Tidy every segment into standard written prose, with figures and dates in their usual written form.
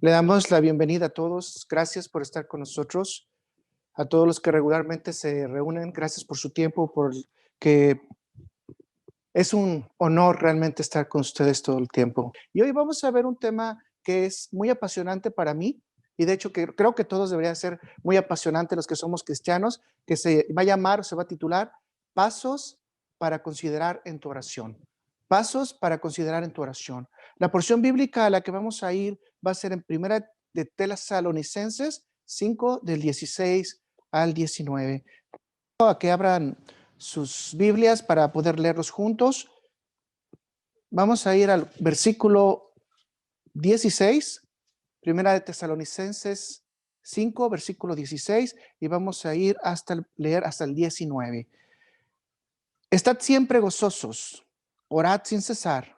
Le damos la bienvenida a todos. Gracias por estar con nosotros. A todos los que regularmente se reúnen, gracias por su tiempo, porque es un honor realmente estar con ustedes todo el tiempo. Y hoy vamos a ver un tema que es muy apasionante para mí, y de hecho que creo que todos deberían ser muy apasionantes los que somos cristianos, que se va a llamar o se va a titular Pasos para considerar en tu oración. Pasos para considerar en tu oración. La porción bíblica a la que vamos a ir va a ser en Primera de Tesalonicenses 5 del 16 al 19. A que abran sus Biblias para poder leerlos juntos. Vamos a ir al versículo 16, Primera de Tesalonicenses 5, versículo 16, y vamos a ir leer hasta el 19. Estad siempre gozosos, orad sin cesar,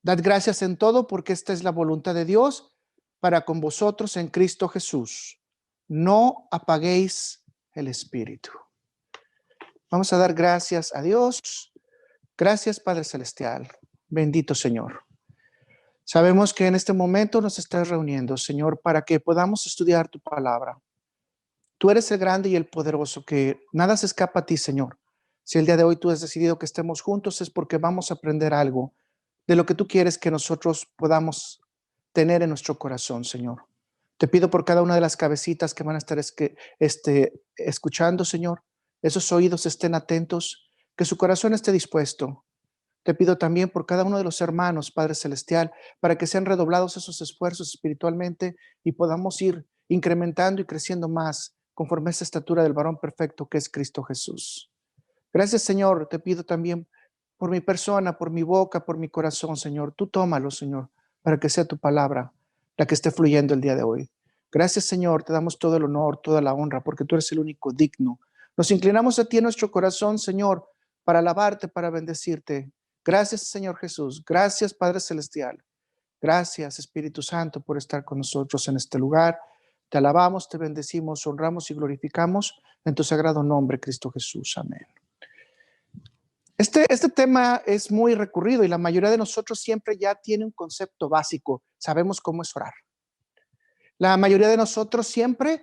dad gracias en todo, porque esta es la voluntad de Dios para con vosotros en Cristo Jesús. No apaguéis el espíritu. Vamos a dar gracias a Dios. Gracias, Padre Celestial. Bendito Señor. Sabemos que en este momento nos estás reuniendo, Señor, para que podamos estudiar tu palabra. Tú eres el grande y el poderoso, que nada se escapa a ti, Señor. Si el día de hoy tú has decidido que estemos juntos, es porque vamos a aprender algo de lo que tú quieres que nosotros podamos tener en nuestro corazón, Señor. Te pido por cada una de las cabecitas que van a estar escuchando, Señor. Esos oídos estén atentos, que su corazón esté dispuesto. Te pido también por cada uno de los hermanos, Padre Celestial, para que sean redoblados esos esfuerzos espiritualmente y podamos ir incrementando y creciendo más conforme a esa estatura del varón perfecto que es Cristo Jesús. Gracias, Señor. Te pido también por mi persona, por mi boca, por mi corazón, Señor. Tú tómalo, Señor, para que sea tu palabra la que esté fluyendo el día de hoy. Gracias, Señor. Te damos todo el honor, toda la honra, porque tú eres el único digno. Nos inclinamos a ti en nuestro corazón, Señor, para alabarte, para bendecirte. Gracias, Señor Jesús. Gracias, Padre Celestial. Gracias, Espíritu Santo, por estar con nosotros en este lugar. Te alabamos, te bendecimos, honramos y glorificamos en tu sagrado nombre, Cristo Jesús. Amén. Este tema es muy recurrido y la mayoría de nosotros siempre ya tiene un concepto básico. Sabemos cómo es orar. La mayoría de nosotros siempre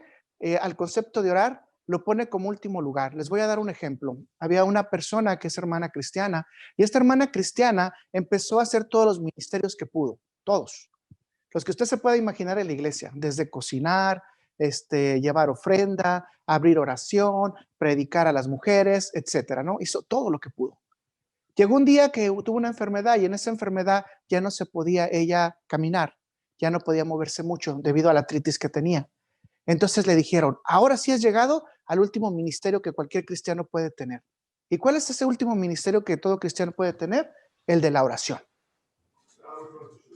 al concepto de orar lo pone como último lugar. Les voy a dar un ejemplo. Había una persona que es hermana cristiana y esta hermana cristiana empezó a hacer todos los ministerios que pudo, todos. Los que usted se pueda imaginar en la iglesia, desde cocinar, llevar ofrenda, abrir oración, predicar a las mujeres, etcétera, ¿no? Hizo todo lo que pudo. Llegó un día que tuvo una enfermedad y en esa enfermedad ya no se podía ella caminar, ya no podía moverse mucho debido a la artritis que tenía. Entonces le dijeron, ahora sí has llegado al último ministerio que cualquier cristiano puede tener. ¿Y cuál es ese último ministerio que todo cristiano puede tener? El de la oración.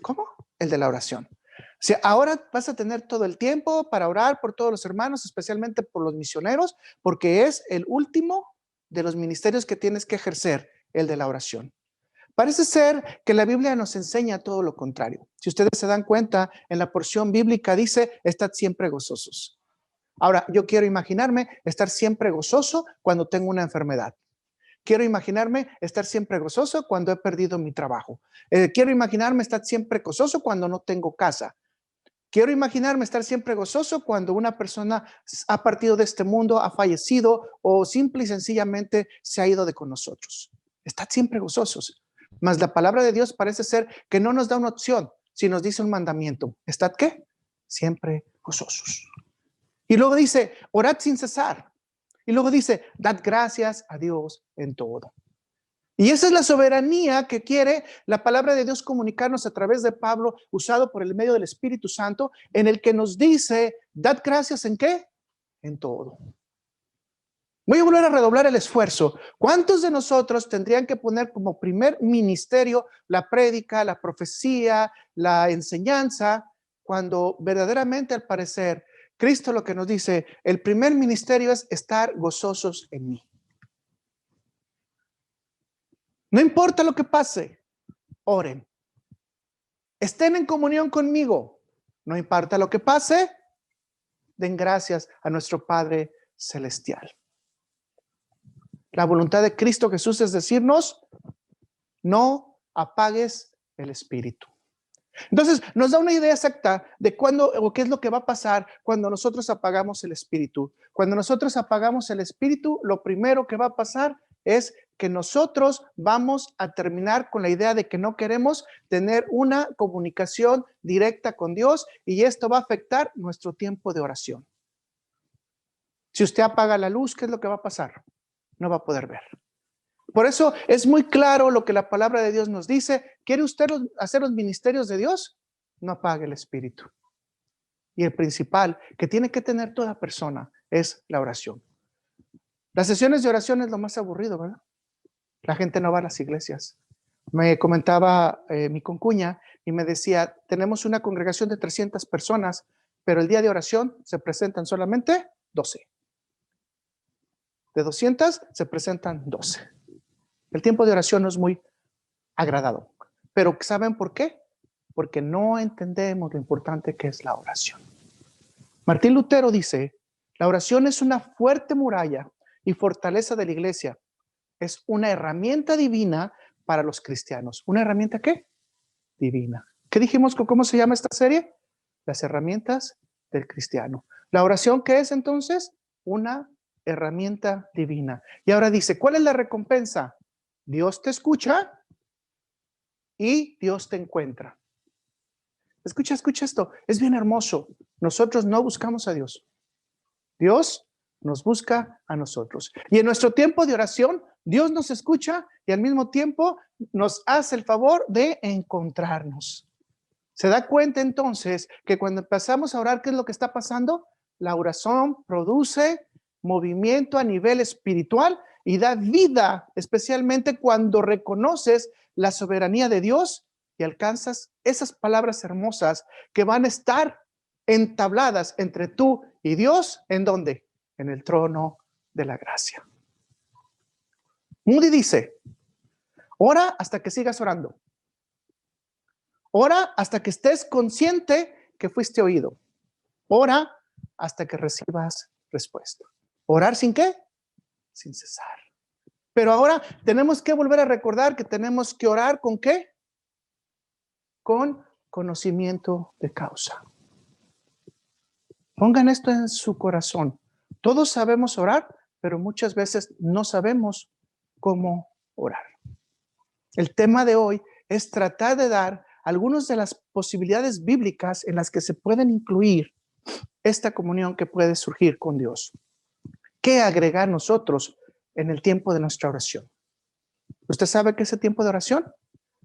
¿Cómo? El de la oración. O sea, ahora vas a tener todo el tiempo para orar por todos los hermanos, especialmente por los misioneros, porque es el último de los ministerios que tienes que ejercer, el de la oración. Parece ser que la Biblia nos enseña todo lo contrario. Si ustedes se dan cuenta, en la porción bíblica dice, estad siempre gozosos. Ahora, yo quiero imaginarme estar siempre gozoso cuando tengo una enfermedad. Quiero imaginarme estar siempre gozoso cuando he perdido mi trabajo. Quiero imaginarme estar siempre gozoso cuando no tengo casa. Quiero imaginarme estar siempre gozoso cuando una persona ha partido de este mundo, ha fallecido o simple y sencillamente se ha ido de con nosotros. Estad siempre gozosos. Mas la palabra de Dios parece ser que no nos da una opción, si nos dice un mandamiento. ¿Estad qué? Siempre gozosos. Y luego dice, orad sin cesar. Y luego dice, dad gracias a Dios en todo. Y esa es la soberanía que quiere la palabra de Dios comunicarnos a través de Pablo, usado por el medio del Espíritu Santo, en el que nos dice, dad gracias ¿en qué? En todo. Voy a volver a redoblar el esfuerzo. ¿Cuántos de nosotros tendrían que poner como primer ministerio la prédica, la profecía, la enseñanza, cuando verdaderamente al parecer Cristo lo que nos dice, el primer ministerio es estar gozosos en mí? No importa lo que pase, oren. Estén en comunión conmigo. No importa lo que pase, den gracias a nuestro Padre Celestial. La voluntad de Cristo Jesús es decirnos, no apagues el espíritu. Entonces, nos da una idea exacta de cuándo o qué es lo que va a pasar cuando nosotros apagamos el espíritu. Cuando nosotros apagamos el espíritu, lo primero que va a pasar es que nosotros vamos a terminar con la idea de que no queremos tener una comunicación directa con Dios y esto va a afectar nuestro tiempo de oración. Si usted apaga la luz, ¿qué es lo que va a pasar? No va a poder ver. Por eso es muy claro lo que la palabra de Dios nos dice. ¿Quiere usted hacer los ministerios de Dios? No apague el espíritu. Y el principal que tiene que tener toda persona es la oración. Las sesiones de oración es lo más aburrido, ¿verdad? La gente no va a las iglesias. Me comentaba mi concuña y me decía, tenemos una congregación de 300 personas, pero el día de oración se presentan solamente 12. De 200 se presentan 12. El tiempo de oración no es muy agradado. Pero ¿saben por qué? Porque no entendemos lo importante que es la oración. Martín Lutero dice, la oración es una fuerte muralla y fortaleza de la iglesia. Es una herramienta divina para los cristianos. ¿Una herramienta qué? Divina. ¿Qué dijimos? ¿Cómo se llama esta serie? Las herramientas del cristiano. ¿La oración qué es entonces? Una herramienta divina. Y ahora dice, ¿cuál es la recompensa? Dios te escucha y Dios te encuentra. Escucha esto. Es bien hermoso. Nosotros no buscamos a Dios. Dios nos busca a nosotros. Y en nuestro tiempo de oración, Dios nos escucha y al mismo tiempo nos hace el favor de encontrarnos. ¿Se da cuenta entonces que cuando empezamos a orar, qué es lo que está pasando? La oración produce movimiento a nivel espiritual y da vida, especialmente cuando reconoces la soberanía de Dios y alcanzas esas palabras hermosas que van a estar entabladas entre tú y Dios. ¿En dónde? En el trono de la gracia. Moody dice, ora hasta que sigas orando. Ora hasta que estés consciente que fuiste oído. Ora hasta que recibas respuesta. ¿Orar sin qué? Sin cesar. Pero ahora tenemos que volver a recordar que tenemos que orar ¿con qué? Con conocimiento de causa. Pongan esto en su corazón. Todos sabemos orar, pero muchas veces no sabemos cómo orar. El tema de hoy es tratar de dar algunas de las posibilidades bíblicas en las que se pueden incluir esta comunión que puede surgir con Dios. ¿Qué agregar nosotros en el tiempo de nuestra oración? ¿Usted sabe qué es el tiempo de oración?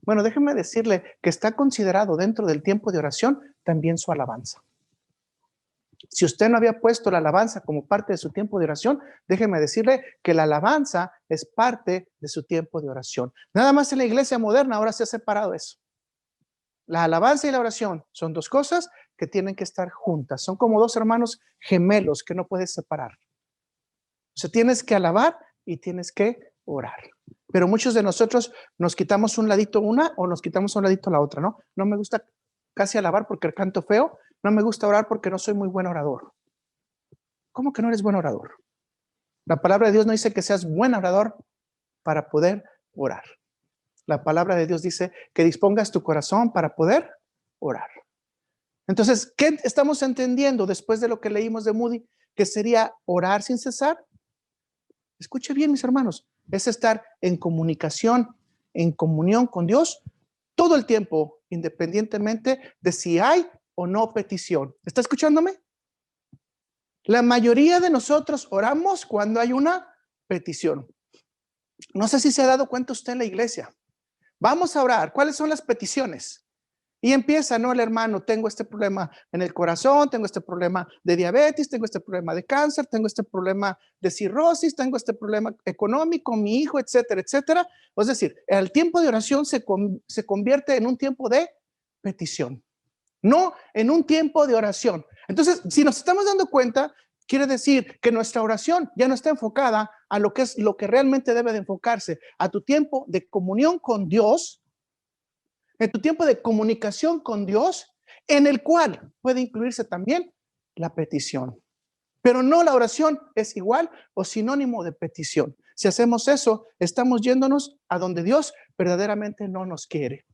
Bueno, déjeme decirle que está considerado dentro del tiempo de oración también su alabanza. Si usted no había puesto la alabanza como parte de su tiempo de oración, déjeme decirle que la alabanza es parte de su tiempo de oración. Nada más en la iglesia moderna ahora se ha separado eso. La alabanza y la oración son dos cosas que tienen que estar juntas. Son como dos hermanos gemelos que no puedes separar. O sea, tienes que alabar y tienes que orar. Pero muchos de nosotros nos quitamos un ladito una o nos quitamos un ladito la otra, ¿no? No me gusta casi alabar porque canto feo. No me gusta orar porque no soy muy buen orador. ¿Cómo que no eres buen orador? La palabra de Dios no dice que seas buen orador para poder orar. La palabra de Dios dice que dispongas tu corazón para poder orar. Entonces, ¿qué estamos entendiendo después de lo que leímos de Moody? Que sería orar sin cesar. Escuche bien, mis hermanos. Es estar en comunicación, en comunión con Dios todo el tiempo, independientemente de si hay o no petición. ¿Está escuchándome? La mayoría de nosotros oramos cuando hay una petición. No sé si se ha dado cuenta usted en la iglesia. Vamos a orar. ¿Cuáles son las peticiones? Y empieza, ¿no? El hermano, tengo este problema en el corazón, tengo este problema de diabetes, tengo este problema de cáncer, tengo este problema de cirrosis, tengo este problema económico, mi hijo, etcétera, etcétera. Es decir, el tiempo de oración se convierte en un tiempo de petición, no en un tiempo de oración. Entonces, si nos estamos dando cuenta, quiere decir que nuestra oración ya no está enfocada a lo que es lo que realmente debe de enfocarse, a tu tiempo de comunión con Dios, en tu tiempo de comunicación con Dios, en el cual puede incluirse también la petición. Pero no la oración es igual o sinónimo de petición. Si hacemos eso, estamos yéndonos a donde Dios verdaderamente no nos quiere.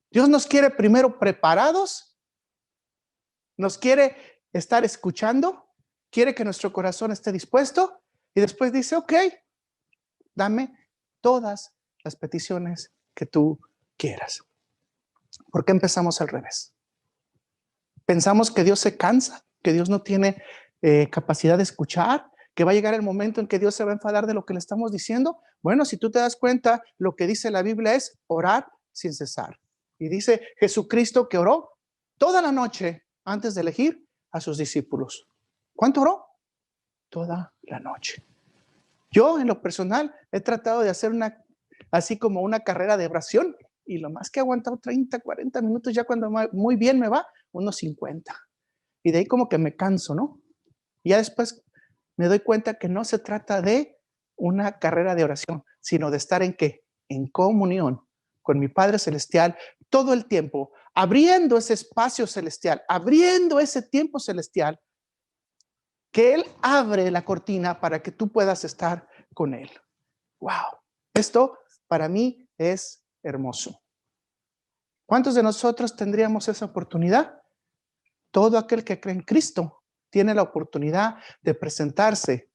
Dios nos quiere primero preparados, nos quiere estar escuchando, quiere que nuestro corazón esté dispuesto y después dice, ok, dame todas las peticiones que tú quieras. ¿Por qué empezamos al revés? Pensamos que Dios se cansa, que Dios no tiene capacidad de escuchar, que va a llegar el momento en que Dios se va a enfadar de lo que le estamos diciendo. Bueno, si tú te das cuenta, lo que dice la Biblia es orar sin cesar. Y dice Jesucristo que oró toda la noche antes de elegir a sus discípulos. ¿Cuánto oró? Toda la noche. Yo, en lo personal, he tratado de hacer así como una carrera de oración, y lo más que he aguantado 30, 40 minutos, ya cuando muy bien me va, unos 50. Y de ahí como que me canso, ¿no? Y ya después me doy cuenta que no se trata de una carrera de oración, sino de estar en ¿qué? En comunión con mi Padre Celestial todo el tiempo, abriendo ese espacio celestial, abriendo ese tiempo celestial, que Él abre la cortina para que tú puedas estar con Él. ¡Wow! Esto para mí es hermoso. ¿Cuántos de nosotros tendríamos esa oportunidad? Todo aquel que cree en Cristo tiene la oportunidad de presentarse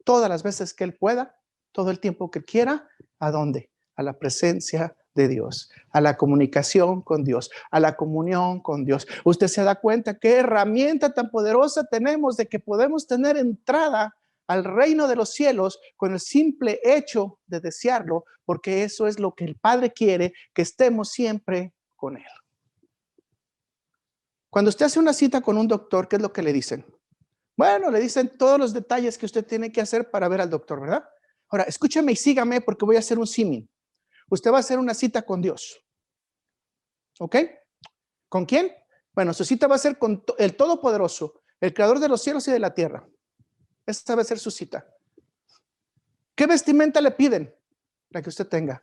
todas las veces que Él pueda, todo el tiempo que quiera. ¿A dónde? A la presencia de Dios, a la comunicación con Dios, a la comunión con Dios. Usted se da cuenta qué herramienta tan poderosa tenemos de que podemos tener entrada al reino de los cielos con el simple hecho de desearlo, porque eso es lo que el Padre quiere, que estemos siempre con Él. Cuando usted hace una cita con un doctor, ¿qué es lo que le dicen? Bueno, le dicen todos los detalles que usted tiene que hacer para ver al doctor, ¿verdad? Ahora, escúchame y sígame porque voy a hacer un símil. Usted va a hacer una cita con Dios. ¿Ok? ¿Con quién? Bueno, su cita va a ser con el Todopoderoso, el Creador de los cielos y de la tierra. Esta va a ser su cita. ¿Qué vestimenta le piden? La que usted tenga.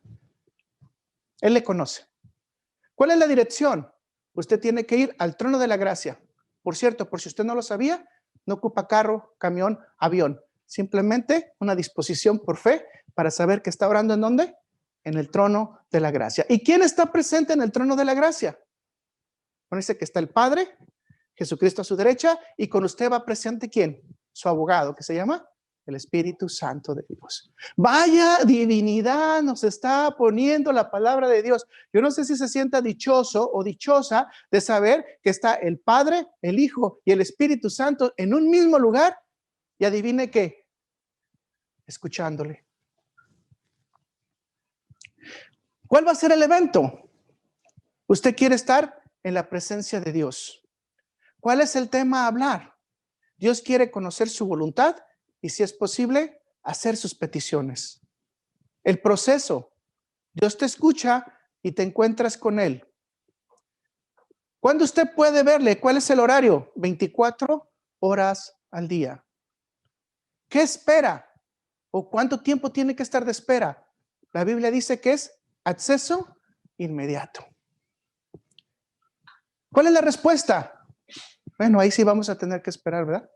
Él le conoce. ¿Cuál es la dirección? Usted tiene que ir al trono de la gracia. Por cierto, por si usted no lo sabía, no ocupa carro, camión, avión. Simplemente una disposición por fe para saber que está orando ¿en dónde? En el trono de la gracia. ¿Y quién está presente en el trono de la gracia? Bueno, dice que está el Padre, Jesucristo a su derecha, y con usted va presente ¿quién? Su abogado, que se llama el Espíritu Santo de Dios. Vaya divinidad nos está poniendo la palabra de Dios. Yo no sé si se sienta dichoso o dichosa de saber que está el Padre, el Hijo y el Espíritu Santo en un mismo lugar, y adivine qué, escuchándole. ¿Cuál va a ser el evento? Usted quiere estar en la presencia de Dios. ¿Cuál es el tema a hablar? Dios quiere conocer su voluntad y, si es posible, hacer sus peticiones. El proceso, Dios te escucha y te encuentras con Él. ¿Cuándo usted puede verle? ¿Cuál es el horario? 24 horas al día. ¿Qué espera? ¿O cuánto tiempo tiene que estar de espera? La Biblia dice que es acceso inmediato. ¿Cuál es la respuesta? Bueno, ahí sí vamos a tener que esperar, ¿verdad?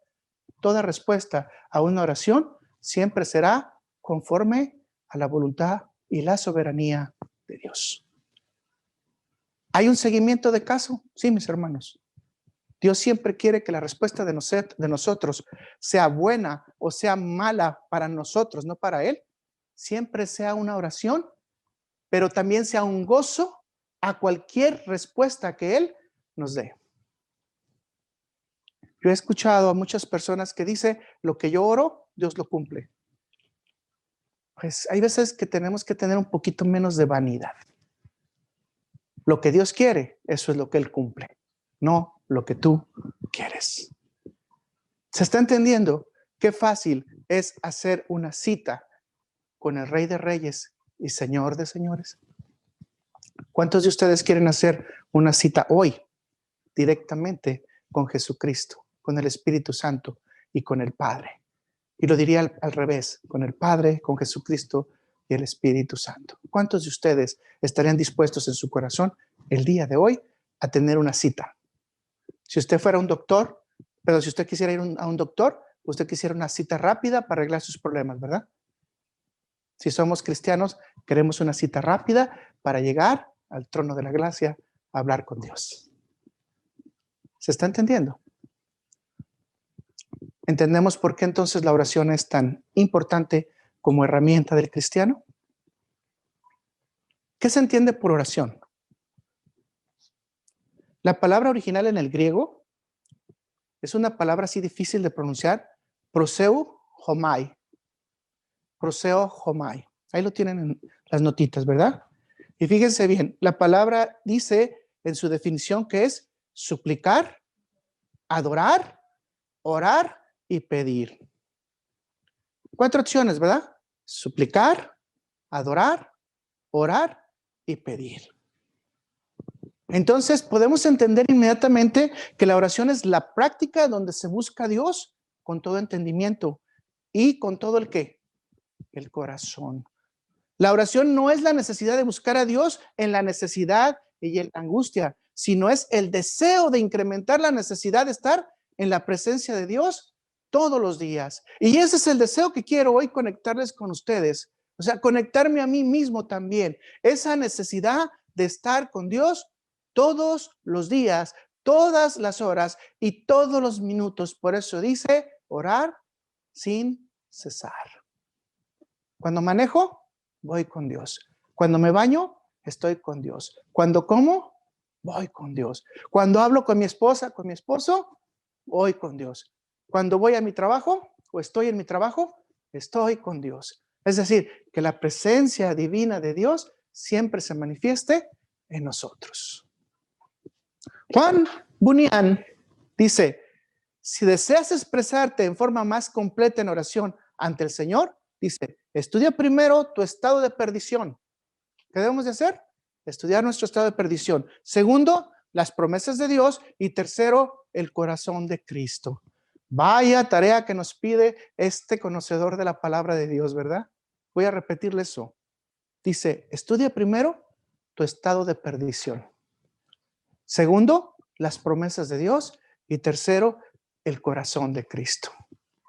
Toda respuesta a una oración siempre será conforme a la voluntad y la soberanía de Dios. ¿Hay un seguimiento de caso? Sí, mis hermanos. Dios siempre quiere que la respuesta de nosotros sea buena o sea mala para nosotros, no para Él. Siempre sea una oración, pero también sea un gozo a cualquier respuesta que Él nos dé. Yo he escuchado a muchas personas que dicen, lo que yo oro, Dios lo cumple. Pues hay veces que tenemos que tener un poquito menos de vanidad. Lo que Dios quiere, eso es lo que Él cumple, no lo que tú quieres. ¿Se está entendiendo qué fácil es hacer una cita con el Rey de Reyes y Señor de Señores? ¿Cuántos de ustedes quieren hacer una cita hoy directamente con Jesucristo, con el Espíritu Santo y con el Padre? Y lo diría al revés, con el Padre, con Jesucristo y el Espíritu Santo. ¿Cuántos de ustedes estarían dispuestos en su corazón el día de hoy a tener una cita? Si usted fuera un doctor, pero si usted quisiera ir a un doctor, usted quisiera una cita rápida para arreglar sus problemas, ¿verdad? Si somos cristianos, queremos una cita rápida para llegar al trono de la gracia hablar con Dios. ¿Se está entendiendo? ¿Entendemos por qué entonces la oración es tan importante como herramienta del cristiano? ¿Qué se entiende por oración? La palabra original en el griego es una palabra así difícil de pronunciar, proseu homai. Proseo homai. Ahí lo tienen en las notitas, ¿verdad? Y fíjense bien, la palabra dice en su definición que es suplicar, adorar, orar y pedir. 4 opciones, ¿verdad? Suplicar, adorar, orar y pedir. Entonces podemos entender inmediatamente que la oración es la práctica donde se busca a Dios con todo entendimiento y con todo el ¿qué? El corazón. La oración no es la necesidad de buscar a Dios en la necesidad y en la angustia, sino es el deseo de incrementar la necesidad de estar en la presencia de Dios todos los días. Y ese es el deseo que quiero hoy conectarles con ustedes. O sea, conectarme a mí mismo también. Esa necesidad de estar con Dios todos los días, todas las horas y todos los minutos. Por eso dice, orar sin cesar. Cuando manejo, voy con Dios. Cuando me baño, estoy con Dios. Cuando como, voy con Dios. Cuando hablo con mi esposa, con mi esposo, voy con Dios. Cuando voy a mi trabajo o estoy en mi trabajo, estoy con Dios. Es decir, que la presencia divina de Dios siempre se manifieste en nosotros. Juan Bunyan dice, si deseas expresarte en forma más completa en oración ante el Señor, dice, estudia primero tu estado de perdición. ¿Qué debemos de hacer? Estudiar nuestro estado de perdición. Segundo, las promesas de Dios. Y tercero, el corazón de Cristo. Vaya tarea que nos pide este conocedor de la palabra de Dios, ¿verdad? Voy a repetirle eso. Dice, estudia primero tu estado de perdición. Segundo, las promesas de Dios. Y tercero, el corazón de Cristo.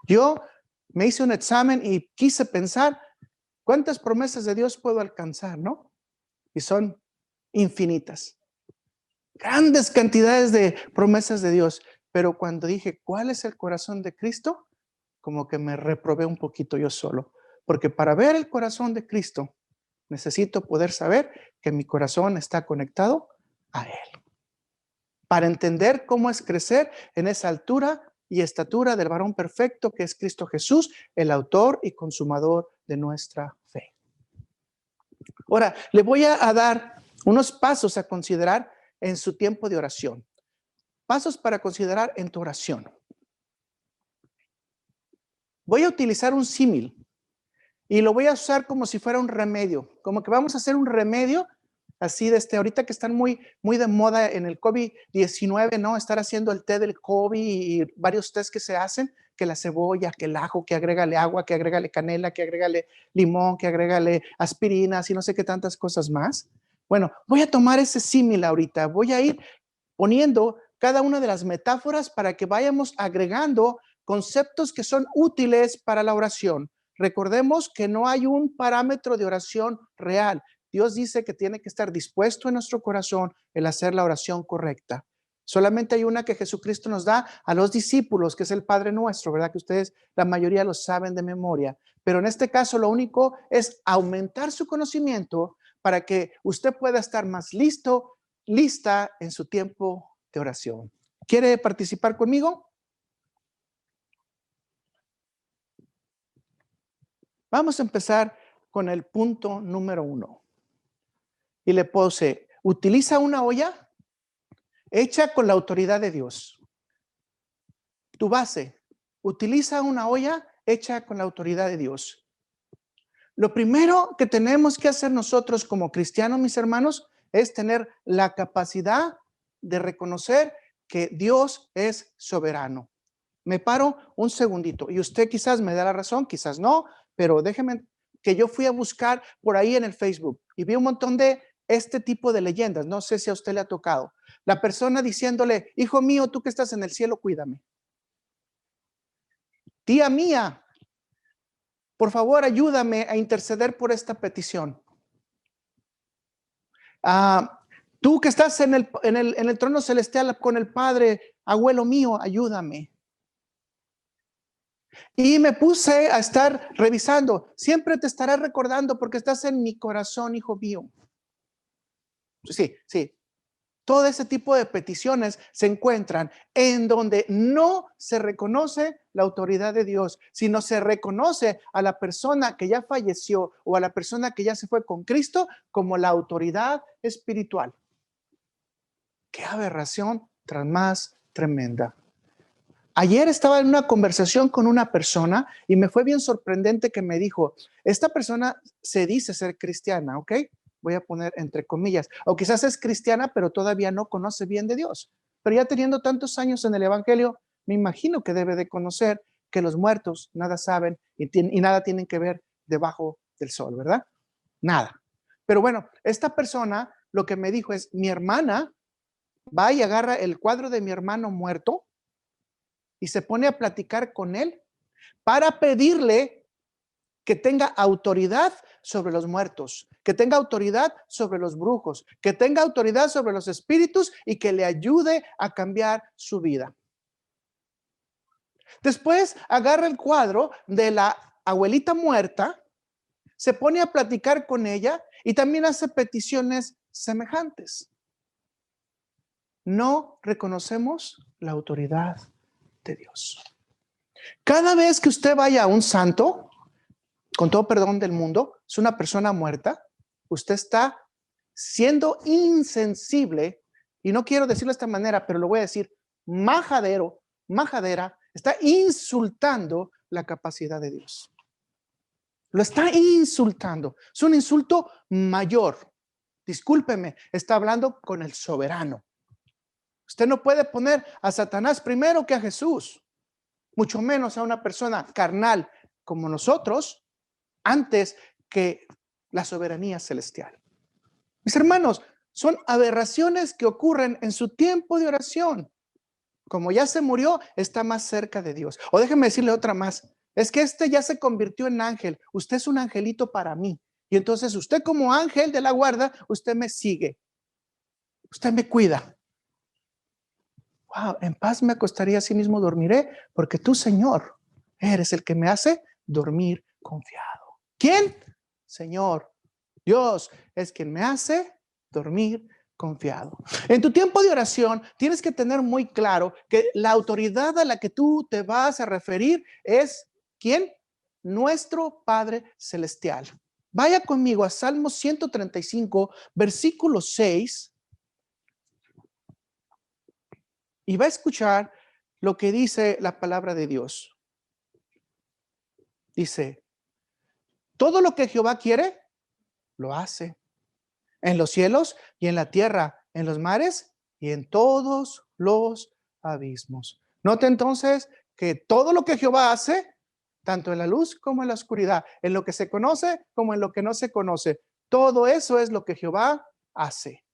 Yo me hice un examen y quise pensar cuántas promesas de Dios puedo alcanzar, ¿no? Y son infinitas. Grandes cantidades de promesas de Dios. Pero cuando dije, ¿cuál es el corazón de Cristo? Como que me reprobé un poquito yo solo. Porque para ver el corazón de Cristo, necesito poder saber que mi corazón está conectado a Él. Para entender cómo es crecer en esa altura y estatura del varón perfecto que es Cristo Jesús, el autor y consumador de nuestra fe. Ahora, le voy a dar unos pasos a considerar en su tiempo de oración. Pasos para considerar en tu oración. Voy a utilizar un símil y lo voy a usar como si fuera un remedio, como que vamos a hacer un remedio así ahorita que están muy de moda en el COVID-19, ¿no? Estar haciendo el té del COVID y varios tés que se hacen, que la cebolla, que el ajo, que agrégale agua, que agrégale canela, que agrégale limón, que agrégale aspirinas y no sé qué tantas cosas más. Bueno, voy a tomar ese símil ahorita, voy a ir poniendo cada una de las metáforas para que vayamos agregando conceptos que son útiles para la oración. Recordemos que no hay un parámetro de oración real. Dios dice que tiene que estar dispuesto en nuestro corazón el hacer la oración correcta. Solamente hay una que Jesucristo nos da a los discípulos, que es el Padre Nuestro, ¿verdad? Que ustedes, la mayoría lo saben de memoria. Pero en este caso lo único es aumentar su conocimiento para que usted pueda estar más lista en su tiempo de oración. ¿Quiere participar conmigo? Vamos a empezar con el punto número 1. Y le puse, utiliza una olla hecha con la autoridad de Dios. Tu base, utiliza una olla hecha con la autoridad de Dios. Lo primero que tenemos que hacer nosotros como cristianos, mis hermanos, es tener la capacidad de reconocer que Dios es soberano. Me paro un segundito y usted quizás me da la razón, quizás no, pero déjeme que yo fui a buscar por ahí en el Facebook y vi un montón de este tipo de leyendas. No sé si a usted le ha tocado. La persona diciéndole, hijo mío, tú que estás en el cielo, cuídame. Tía mía, por favor, ayúdame a interceder por esta petición. Tú que estás en el trono celestial con el Padre, abuelo mío, ayúdame. Y me puse a estar revisando. Siempre te estaré recordando porque estás en mi corazón, hijo mío. Sí, sí. Todo ese tipo de peticiones se encuentran en donde no se reconoce la autoridad de Dios, sino se reconoce a la persona que ya falleció o a la persona que ya se fue con Cristo como la autoridad espiritual. Qué aberración tras más tremenda. Ayer estaba en una conversación con una persona y me fue bien sorprendente que me dijo, esta persona se dice ser cristiana, ¿ok? Voy a poner entre comillas, o quizás es cristiana, pero todavía no conoce bien de Dios. Pero ya teniendo tantos años en el Evangelio, me imagino que debe de conocer que los muertos nada saben y nada tienen que ver debajo del sol, ¿verdad? Nada. Pero bueno, esta persona lo que me dijo es, mi hermana va y agarra el cuadro de mi hermano muerto y se pone a platicar con él para pedirle que tenga autoridad sobre los muertos, que tenga autoridad sobre los brujos, que tenga autoridad sobre los espíritus y que le ayude a cambiar su vida. Después agarra el cuadro de la abuelita muerta, se pone a platicar con ella y también hace peticiones semejantes. No reconocemos la autoridad de Dios. Cada vez que usted vaya a un santo, con todo perdón del mundo, es una persona muerta, usted está siendo insensible, y no quiero decirlo de esta manera, pero lo voy a decir, majadera, está insultando la capacidad de Dios. Lo está insultando. Es un insulto mayor. Discúlpeme, está hablando con el soberano. Usted no puede poner a Satanás primero que a Jesús, mucho menos a una persona carnal como nosotros, antes que la soberanía celestial. Mis hermanos, son aberraciones que ocurren en su tiempo de oración. Como ya se murió, está más cerca de Dios. O déjeme decirle otra más. Es que este ya se convirtió en ángel. Usted es un angelito para mí. Y entonces usted como ángel de la guarda, usted me sigue. Usted me cuida. Wow, en paz me acostaré, así mismo dormiré, porque tú, Señor, eres el que me hace dormir confiado. ¿Quién? Señor, Dios es quien me hace dormir confiado. En tu tiempo de oración tienes que tener muy claro que la autoridad a la que tú te vas a referir es ¿quién? Nuestro Padre Celestial. Vaya conmigo a Salmo 135, versículo 6. Y va a escuchar lo que dice la palabra de Dios. Dice, todo lo que Jehová quiere, lo hace. En los cielos y en la tierra, en los mares y en todos los abismos. Note entonces que todo lo que Jehová hace, tanto en la luz como en la oscuridad, en lo que se conoce como en lo que no se conoce, todo eso es lo que Jehová hace.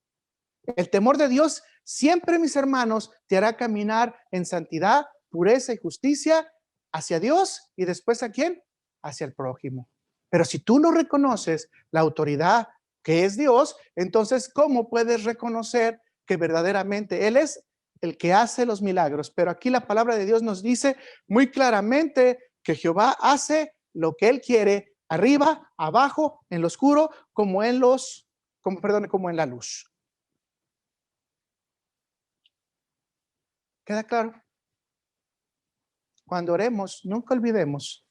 El temor de Dios siempre, mis hermanos, te hará caminar en santidad, pureza y justicia hacia Dios y después ¿a quién? Hacia el prójimo. Pero si tú no reconoces la autoridad que es Dios, entonces ¿cómo puedes reconocer que verdaderamente Él es el que hace los milagros? Pero aquí la palabra de Dios nos dice muy claramente que Jehová hace lo que Él quiere, arriba, abajo, en lo oscuro, como en la luz. ¿Queda claro? Cuando oremos, nunca olvidemos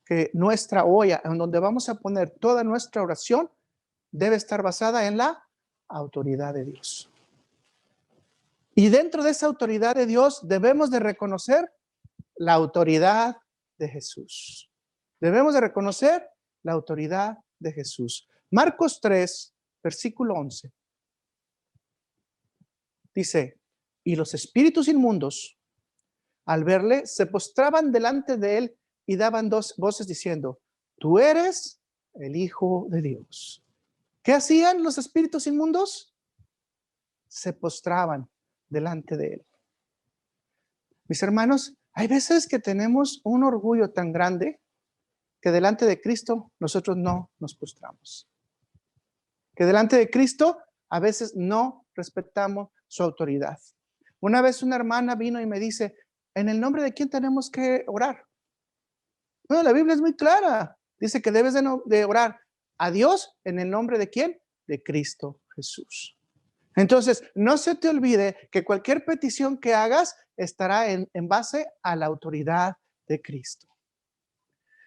que nuestra olla, en donde vamos a poner toda nuestra oración, debe estar basada en la autoridad de Dios. Y dentro de esa autoridad de Dios debemos de reconocer la autoridad de Jesús. Debemos de reconocer la autoridad de Jesús. Marcos 3, versículo 11. Dice, y los espíritus inmundos al verle, se postraban delante de él y daban dos voces diciendo, tú eres el Hijo de Dios. ¿Qué hacían los espíritus inmundos? Se postraban delante de él. Mis hermanos, hay veces que tenemos un orgullo tan grande que delante de Cristo nosotros no nos postramos. Que delante de Cristo a veces no respetamos su autoridad. Una vez una hermana vino y me dice, ¿en el nombre de quién tenemos que orar? Bueno, la Biblia es muy clara. Dice que debes de orar a Dios en el nombre de quién? De Cristo Jesús. Entonces, no se te olvide que cualquier petición que hagas estará en base a la autoridad de Cristo.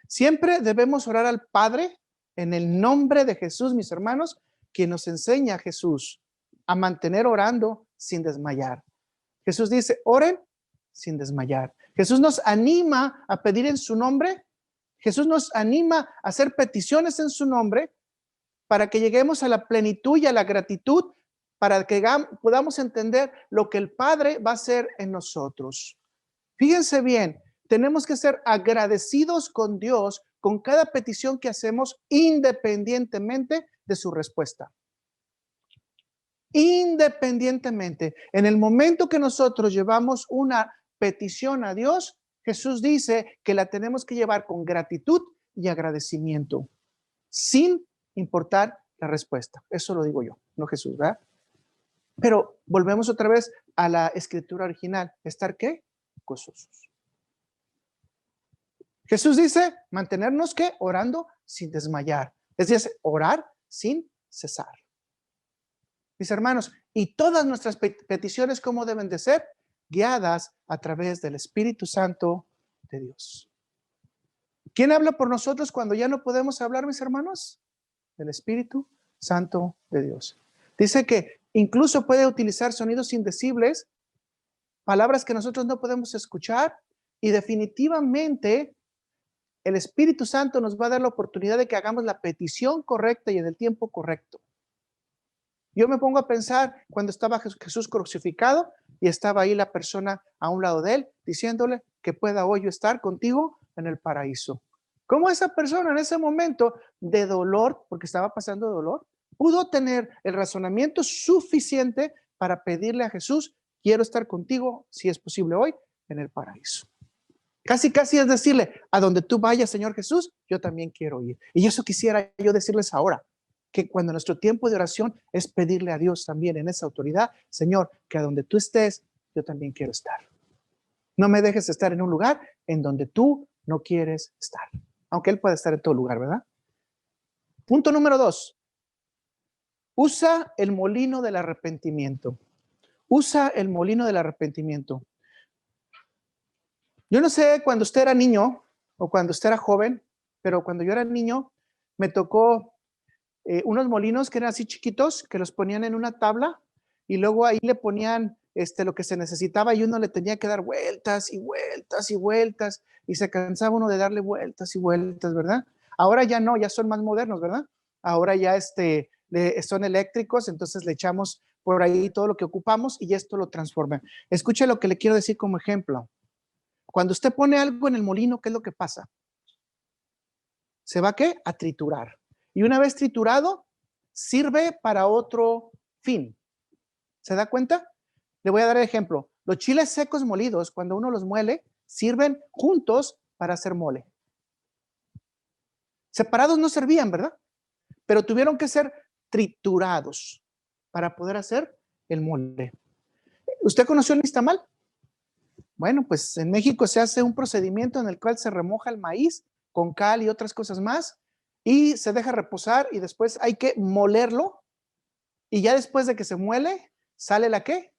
Siempre debemos orar al Padre en el nombre de Jesús, mis hermanos, quien nos enseña a Jesús a mantener orando sin desmayar. Jesús dice, oren sin desmayar. Jesús nos anima a pedir en su nombre. Jesús nos anima a hacer peticiones en su nombre para que lleguemos a la plenitud y a la gratitud, para que podamos entender lo que el Padre va a hacer en nosotros. Fíjense bien, tenemos que ser agradecidos con Dios con cada petición que hacemos, independientemente de su respuesta. Independientemente, en el momento que nosotros llevamos una petición a Dios, Jesús dice que la tenemos que llevar con gratitud y agradecimiento, sin importar la respuesta. Eso lo digo yo, no Jesús, ¿verdad? Pero volvemos otra vez a la escritura original. ¿Estar qué? Gozosos. Jesús dice, mantenernos ¿qué? Orando sin desmayar. Es decir, orar sin cesar. Mis hermanos, y todas nuestras peticiones, ¿cómo deben de ser? Guiadas a través del Espíritu Santo de Dios. ¿Quién habla por nosotros cuando ya no podemos hablar, mis hermanos? El Espíritu Santo de Dios. Dice que incluso puede utilizar sonidos indecibles, palabras que nosotros no podemos escuchar, y definitivamente el Espíritu Santo nos va a dar la oportunidad de que hagamos la petición correcta y en el tiempo correcto. Yo me pongo a pensar cuando estaba Jesús crucificado y estaba ahí la persona a un lado de él diciéndole que pueda hoy yo estar contigo en el paraíso. ¿Cómo esa persona en ese momento de dolor, porque estaba pasando dolor, pudo tener el razonamiento suficiente para pedirle a Jesús, quiero estar contigo, si es posible hoy, en el paraíso? Casi es decirle, a donde tú vayas, Señor Jesús, yo también quiero ir. Y eso quisiera yo decirles ahora, que cuando nuestro tiempo de oración es pedirle a Dios también en esa autoridad, Señor, que a donde tú estés, yo también quiero estar. No me dejes estar en un lugar en donde tú no quieres estar. Aunque Él puede estar en todo lugar, ¿verdad? Punto número 2. Usa el molino del arrepentimiento. Usa el molino del arrepentimiento. Yo no sé cuando usted era niño o cuando usted era joven, pero cuando yo era niño me tocó unos molinos que eran así chiquitos, que los ponían en una tabla y luego ahí le ponían lo que se necesitaba y uno le tenía que dar vueltas y vueltas y vueltas y se cansaba uno de darle vueltas y vueltas, ¿verdad? Ahora ya no, ya son más modernos, ¿verdad? Ahora ya son eléctricos, entonces le echamos por ahí todo lo que ocupamos y esto lo transforma. Escuche lo que le quiero decir como ejemplo. Cuando usted pone algo en el molino, ¿qué es lo que pasa? ¿Se va ¿qué? A triturar. Y una vez triturado, sirve para otro fin. ¿Se da cuenta? Le voy a dar el ejemplo. Los chiles secos molidos, cuando uno los muele, sirven juntos para hacer mole. Separados no servían, ¿verdad? Pero tuvieron que ser triturados para poder hacer el mole. ¿Usted conoció el nixtamal? Bueno, pues en México se hace un procedimiento en el cual se remoja el maíz con cal y otras cosas más y se deja reposar y después hay que molerlo y ya después de que se muele, ¿sale la qué?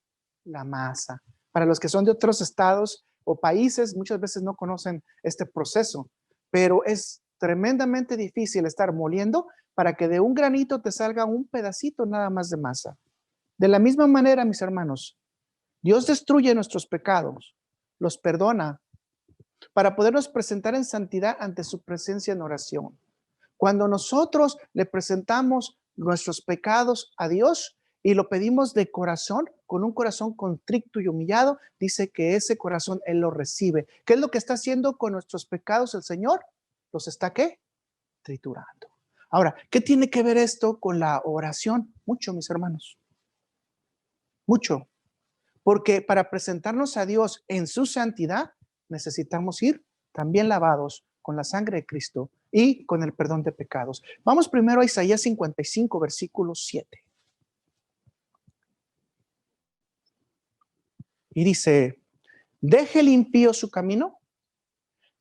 La masa. Para los que son de otros estados o países, muchas veces no conocen este proceso, pero es tremendamente difícil estar moliendo para que de un granito te salga un pedacito nada más de masa. De la misma manera, mis hermanos, Dios destruye nuestros pecados, los perdona, para podernos presentar en santidad ante su presencia en oración. Cuando nosotros le presentamos nuestros pecados a Dios y lo pedimos de corazón, con un corazón contrito y humillado, dice que ese corazón Él lo recibe. ¿Qué es lo que está haciendo con nuestros pecados el Señor? ¿Los está qué? Triturando. Ahora, ¿qué tiene que ver esto con la oración? Mucho, mis hermanos. Mucho. Porque para presentarnos a Dios en su santidad, necesitamos ir también lavados con la sangre de Cristo y con el perdón de pecados. Vamos primero a Isaías 55, versículo 7. Y dice, deje el impío su camino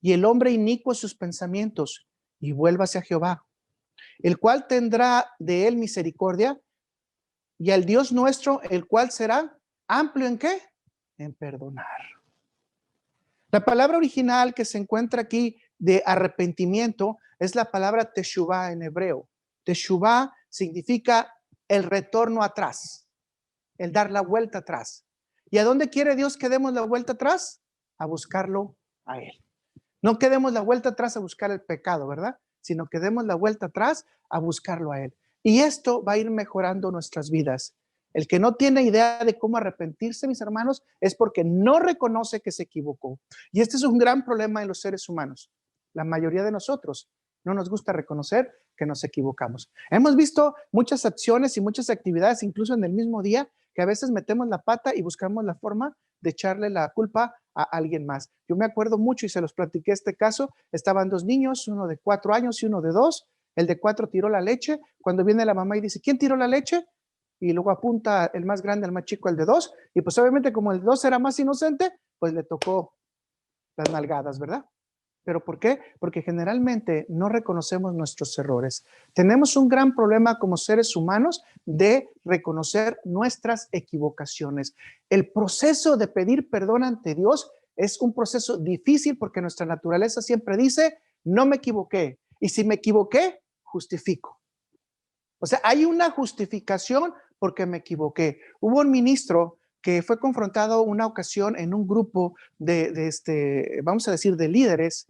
y el hombre inicuo sus pensamientos y vuélvase a Jehová, el cual tendrá de él misericordia, y al Dios nuestro, el cual será amplio ¿en qué? En perdonar. La palabra original que se encuentra aquí de arrepentimiento es la palabra teshuvah en hebreo. Teshuvah significa el retorno atrás, el dar la vuelta atrás. ¿Y a dónde quiere Dios que demos la vuelta atrás? A buscarlo a Él. No que demos la vuelta atrás a buscar el pecado, ¿verdad? Sino que demos la vuelta atrás a buscarlo a Él. Y esto va a ir mejorando nuestras vidas. El que no tiene idea de cómo arrepentirse, mis hermanos, es porque no reconoce que se equivocó. Y este es un gran problema en los seres humanos. La mayoría de nosotros no nos gusta reconocer que nos equivocamos. Hemos visto muchas acciones y muchas actividades, incluso en el mismo día, que a veces metemos la pata y buscamos la forma de echarle la culpa a alguien más. Yo me acuerdo mucho y se los platiqué este caso. Estaban dos niños, uno de 4 años y uno de 2. El de 4 tiró la leche. Cuando viene la mamá y dice, ¿quién tiró la leche? Y luego apunta el más grande, el más chico, el de 2. Y pues obviamente como el de 2 era más inocente, pues le tocó las nalgadas, ¿verdad? ¿Pero por qué? Porque generalmente no reconocemos nuestros errores. Tenemos un gran problema como seres humanos de reconocer nuestras equivocaciones. El proceso de pedir perdón ante Dios es un proceso difícil porque nuestra naturaleza siempre dice, no me equivoqué. Y si me equivoqué, justifico. O sea, hay una justificación porque me equivoqué. Hubo un ministro que fue confrontado una ocasión en un grupo vamos a decir, de líderes,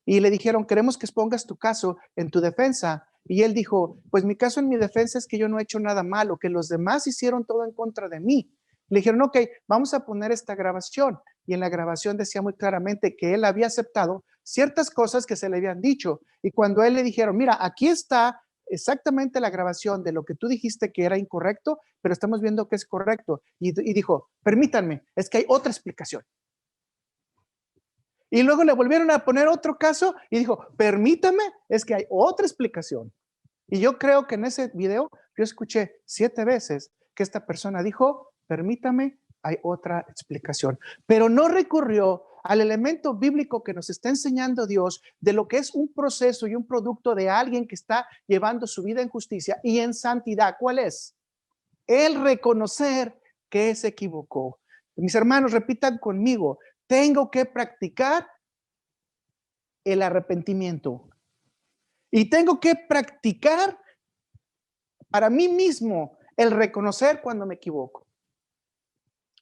y le dijeron, queremos que expongas tu caso en tu defensa. Y él dijo, pues mi caso en mi defensa es que yo no he hecho nada malo, que los demás hicieron todo en contra de mí. Le dijeron, ok, vamos a poner esta grabación. Y en la grabación decía muy claramente que él había aceptado ciertas cosas que se le habían dicho. Y cuando a él le dijeron, mira, aquí está exactamente la grabación de lo que tú dijiste que era incorrecto, pero estamos viendo que es correcto. Y dijo, permítanme, es que hay otra explicación. Y luego le volvieron a poner otro caso y dijo, permítame, es que hay otra explicación. Y yo creo que en ese video yo escuché 7 veces que esta persona dijo, permítame, hay otra explicación. Pero no recurrió al elemento bíblico que nos está enseñando Dios de lo que es un proceso y un producto de alguien que está llevando su vida en justicia y en santidad. ¿Cuál es? El reconocer que se equivocó. Mis hermanos, repitan conmigo, tengo que practicar el arrepentimiento y tengo que practicar para mí mismo el reconocer cuando me equivoco.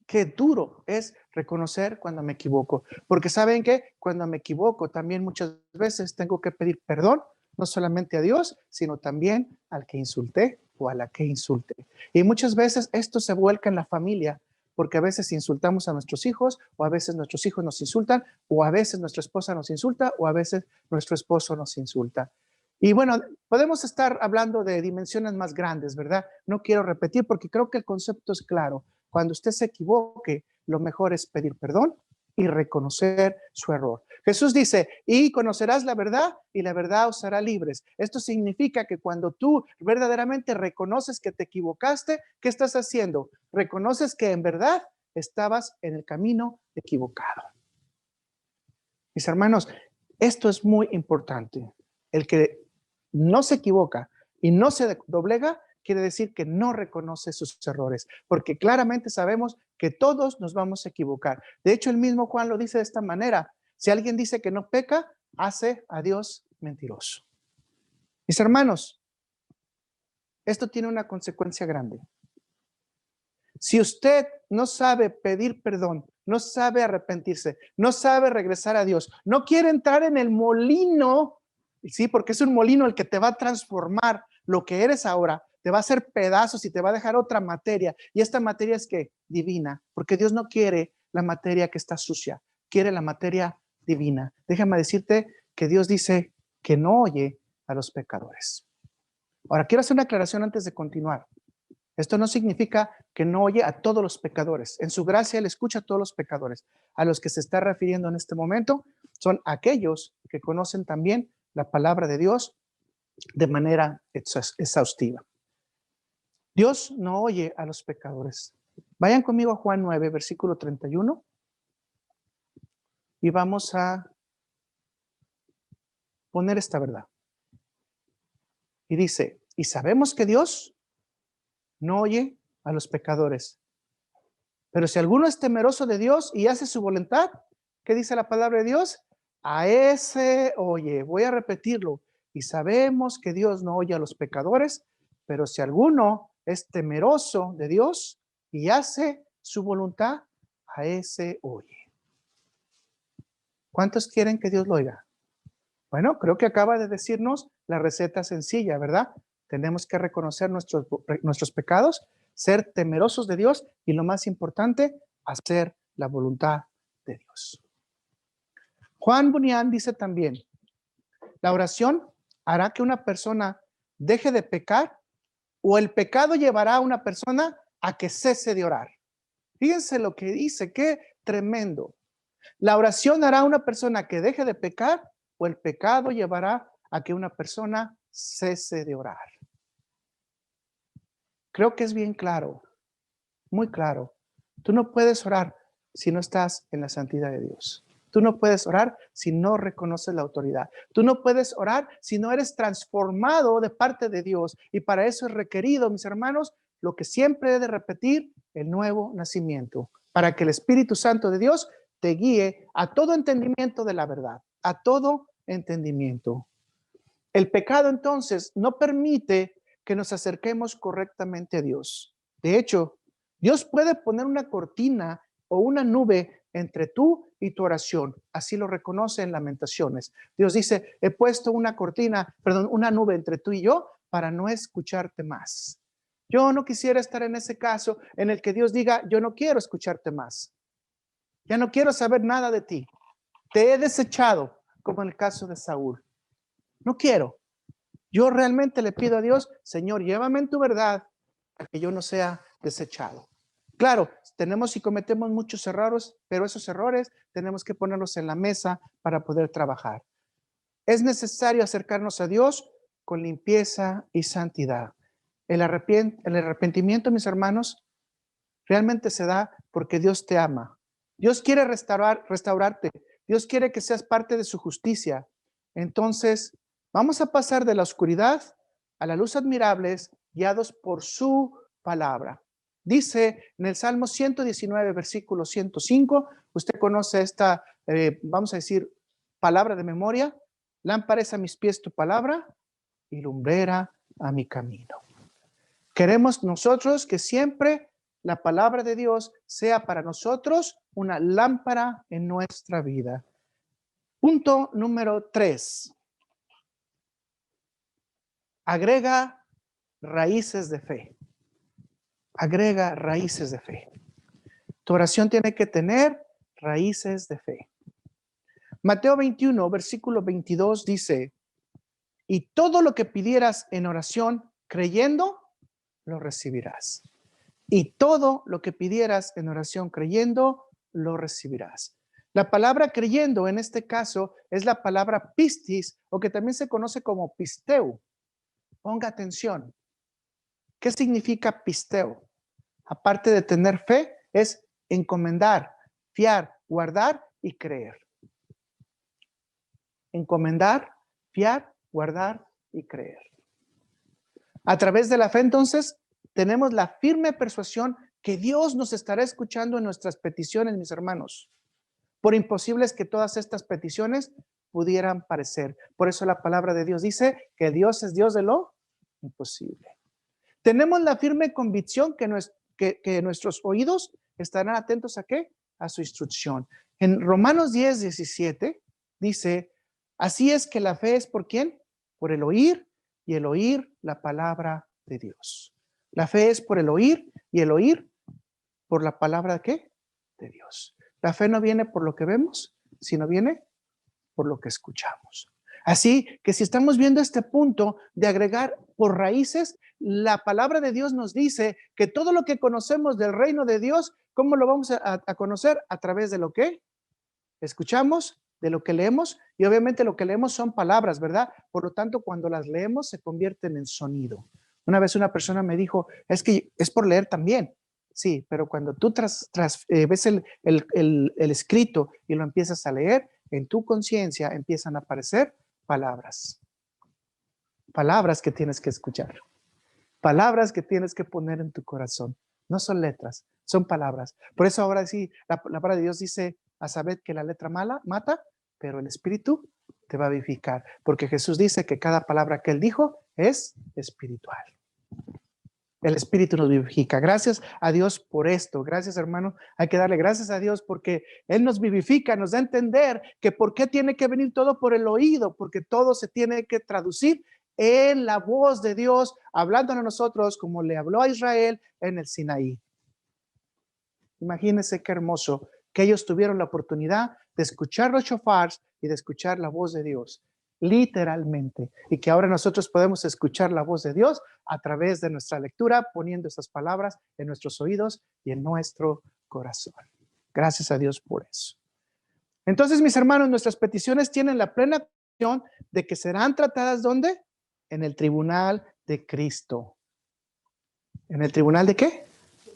Qué duro es reconocer cuando me equivoco, porque saben que cuando me equivoco también muchas veces tengo que pedir perdón, no solamente a Dios, sino también al que insulté o a la que insulté. Y muchas veces esto se vuelca en la familia, porque a veces insultamos a nuestros hijos, o a veces nuestros hijos nos insultan, o a veces nuestra esposa nos insulta, o a veces nuestro esposo nos insulta. Y bueno, podemos estar hablando de dimensiones más grandes, ¿verdad? No quiero repetir porque creo que el concepto es claro. Cuando usted se equivoque, lo mejor es pedir perdón y reconocer su error. Jesús dice, y conocerás la verdad y la verdad os hará libres. Esto significa que cuando tú verdaderamente reconoces que te equivocaste, ¿qué estás haciendo? Reconoces que en verdad estabas en el camino equivocado. Mis hermanos, esto es muy importante. El que no se equivoca y no se doblega, quiere decir que no reconoce sus errores, porque claramente sabemos que todos nos vamos a equivocar. De hecho, el mismo Juan lo dice de esta manera. Si alguien dice que no peca, hace a Dios mentiroso. Mis hermanos, esto tiene una consecuencia grande. Si usted no sabe pedir perdón, no sabe arrepentirse, no sabe regresar a Dios, no quiere entrar en el molino, sí, porque es un molino el que te va a transformar lo que eres ahora, te va a hacer pedazos y te va a dejar otra materia. Y esta materia es que divina, porque Dios no quiere la materia que está sucia, quiere la materia divina. Déjame decirte que Dios dice que no oye a los pecadores. Ahora, quiero hacer una aclaración antes de continuar. Esto no significa que no oye a todos los pecadores. En su gracia Él escucha a todos los pecadores. A los que se está refiriendo en este momento son aquellos que conocen también la palabra de Dios de manera exhaustiva. Dios no oye a los pecadores. Vayan conmigo a Juan 9, versículo 31, y vamos a poner esta verdad. Y dice, y sabemos que Dios no oye a los pecadores, pero si alguno es temeroso de Dios y hace su voluntad, ¿qué dice la palabra de Dios? A ese oye. Voy a repetirlo. Y sabemos que Dios no oye a los pecadores, pero si alguno es temeroso de Dios y hace su voluntad, a ese oye. ¿Cuántos quieren que Dios lo oiga? Bueno, creo que acaba de decirnos la receta sencilla, ¿verdad? Tenemos que reconocer nuestros pecados, ser temerosos de Dios y lo más importante, hacer la voluntad de Dios. Juan Bunyan dice también, la oración hará que una persona deje de pecar o el pecado llevará a una persona a que cese de orar. Fíjense lo que dice, qué tremendo. La oración hará a una persona que deje de pecar o el pecado llevará a que una persona cese de orar. Creo que es bien claro, muy claro. Tú no puedes orar si no estás en la santidad de Dios. Tú no puedes orar si no reconoces la autoridad. Tú no puedes orar si no eres transformado de parte de Dios. Y para eso es requerido, mis hermanos, lo que siempre he de repetir, el nuevo nacimiento, para que el Espíritu Santo de Dios te guíe a todo entendimiento de la verdad, a todo entendimiento. El pecado entonces no permite que nos acerquemos correctamente a Dios. De hecho, Dios puede poner una cortina o una nube entre tú y tu oración. Así lo reconoce en Lamentaciones. Dios dice, he puesto una nube entre tú y yo para no escucharte más. Yo no quisiera estar en ese caso en el que Dios diga, yo no quiero escucharte más. Ya no quiero saber nada de ti. Te he desechado, como en el caso de Saúl. No quiero. Yo realmente le pido a Dios, Señor, llévame en tu verdad para que yo no sea desechado. Claro, tenemos y cometemos muchos errores, pero esos errores tenemos que ponerlos en la mesa para poder trabajar. Es necesario acercarnos a Dios con limpieza y santidad. El arrepentimiento, mis hermanos, realmente se da porque Dios te ama. Dios quiere restaurarte. Dios quiere que seas parte de su justicia. Entonces, vamos a pasar de la oscuridad a la luz admirables, guiados por su palabra. Dice en el Salmo 119, versículo 105, usted conoce esta, vamos a decir, palabra de memoria. Lámpara es a mis pies tu palabra y lumbrera a mi camino. Queremos nosotros que siempre la palabra de Dios sea para nosotros una lámpara en nuestra vida. Punto número 3. Agrega raíces de fe. Agrega raíces de fe. Tu oración tiene que tener raíces de fe. Mateo 21, versículo 22 dice, y todo lo que pidieras en oración creyendo, lo recibirás. Y todo lo que pidieras en oración creyendo, lo recibirás. La palabra creyendo en este caso es la palabra pistis, o que también se conoce como pisteu. Ponga atención. ¿Qué significa pisteu? Aparte de tener fe, es encomendar, fiar, guardar y creer. Encomendar, fiar, guardar y creer. A través de la fe, entonces, tenemos la firme persuasión que Dios nos estará escuchando en nuestras peticiones, mis hermanos. Por imposibles que todas estas peticiones pudieran parecer. Por eso la palabra de Dios dice que Dios es Dios de lo imposible. Tenemos la firme convicción que nuestros oídos estarán atentos ¿a qué? A su instrucción. En Romanos 10, 17 dice, así es que la fe es ¿por quién? Por el oír y el oír la palabra de Dios. La fe es por el oír y el oír por la palabra ¿de qué? De Dios. La fe no viene por lo que vemos, sino viene por lo que escuchamos. Así que si estamos viendo este punto de agregar por raíces, la palabra de Dios nos dice que todo lo que conocemos del reino de Dios, ¿cómo lo vamos a conocer? A través de lo que escuchamos, de lo que leemos, y obviamente lo que leemos son palabras, ¿verdad? Por lo tanto, cuando las leemos se convierten en sonido. Una vez una persona me dijo, es que es por leer también. Sí, pero cuando tú ves el escrito y lo empiezas a leer, en tu conciencia empiezan a aparecer palabras. Palabras que tienes que escuchar. Palabras que tienes que poner en tu corazón. No son letras, son palabras. Por eso ahora sí, la palabra de Dios dice, a saber que la letra mala mata, pero el espíritu te va a vivificar. Porque Jesús dice que cada palabra que él dijo es espiritual. El Espíritu nos vivifica. Gracias a Dios por esto. Gracias, hermano. Hay que darle gracias a Dios porque Él nos vivifica, nos da a entender que por qué tiene que venir todo por el oído, porque todo se tiene que traducir en la voz de Dios, hablándonos a nosotros como le habló a Israel en el Sinaí. Imagínense qué hermoso que ellos tuvieron la oportunidad de escuchar los shofars y de escuchar la voz de Dios. Literalmente, y que ahora nosotros podemos escuchar la voz de Dios a través de nuestra lectura, poniendo esas palabras en nuestros oídos y en nuestro corazón. Gracias a Dios por eso. Entonces, mis hermanos, nuestras peticiones tienen la plena convicción de que serán tratadas ¿dónde? En el tribunal de Cristo. ¿En el tribunal de qué?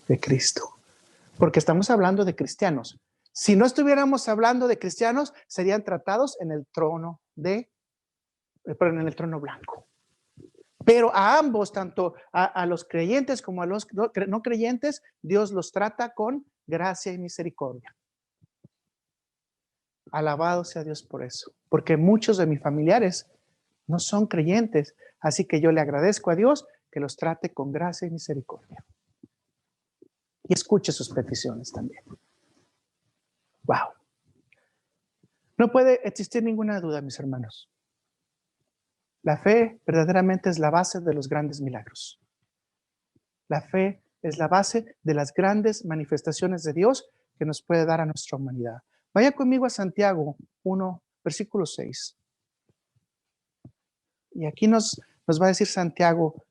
De Cristo. Porque estamos hablando de cristianos. Si no estuviéramos hablando de cristianos, serían tratados en el trono en el trono blanco. Pero a ambos, tanto a los creyentes como a los no creyentes, Dios los trata con gracia y misericordia. Alabado sea Dios por eso, porque muchos de mis familiares no son creyentes, así que yo le agradezco a Dios que los trate con gracia y misericordia. Y escuche sus peticiones también. Wow. No puede existir ninguna duda, mis hermanos. La fe verdaderamente es la base de los grandes milagros. La fe es la base de las grandes manifestaciones de Dios que nos puede dar a nuestra humanidad. Vaya conmigo a Santiago 1, versículo 6. Y aquí nos va a decir Santiago,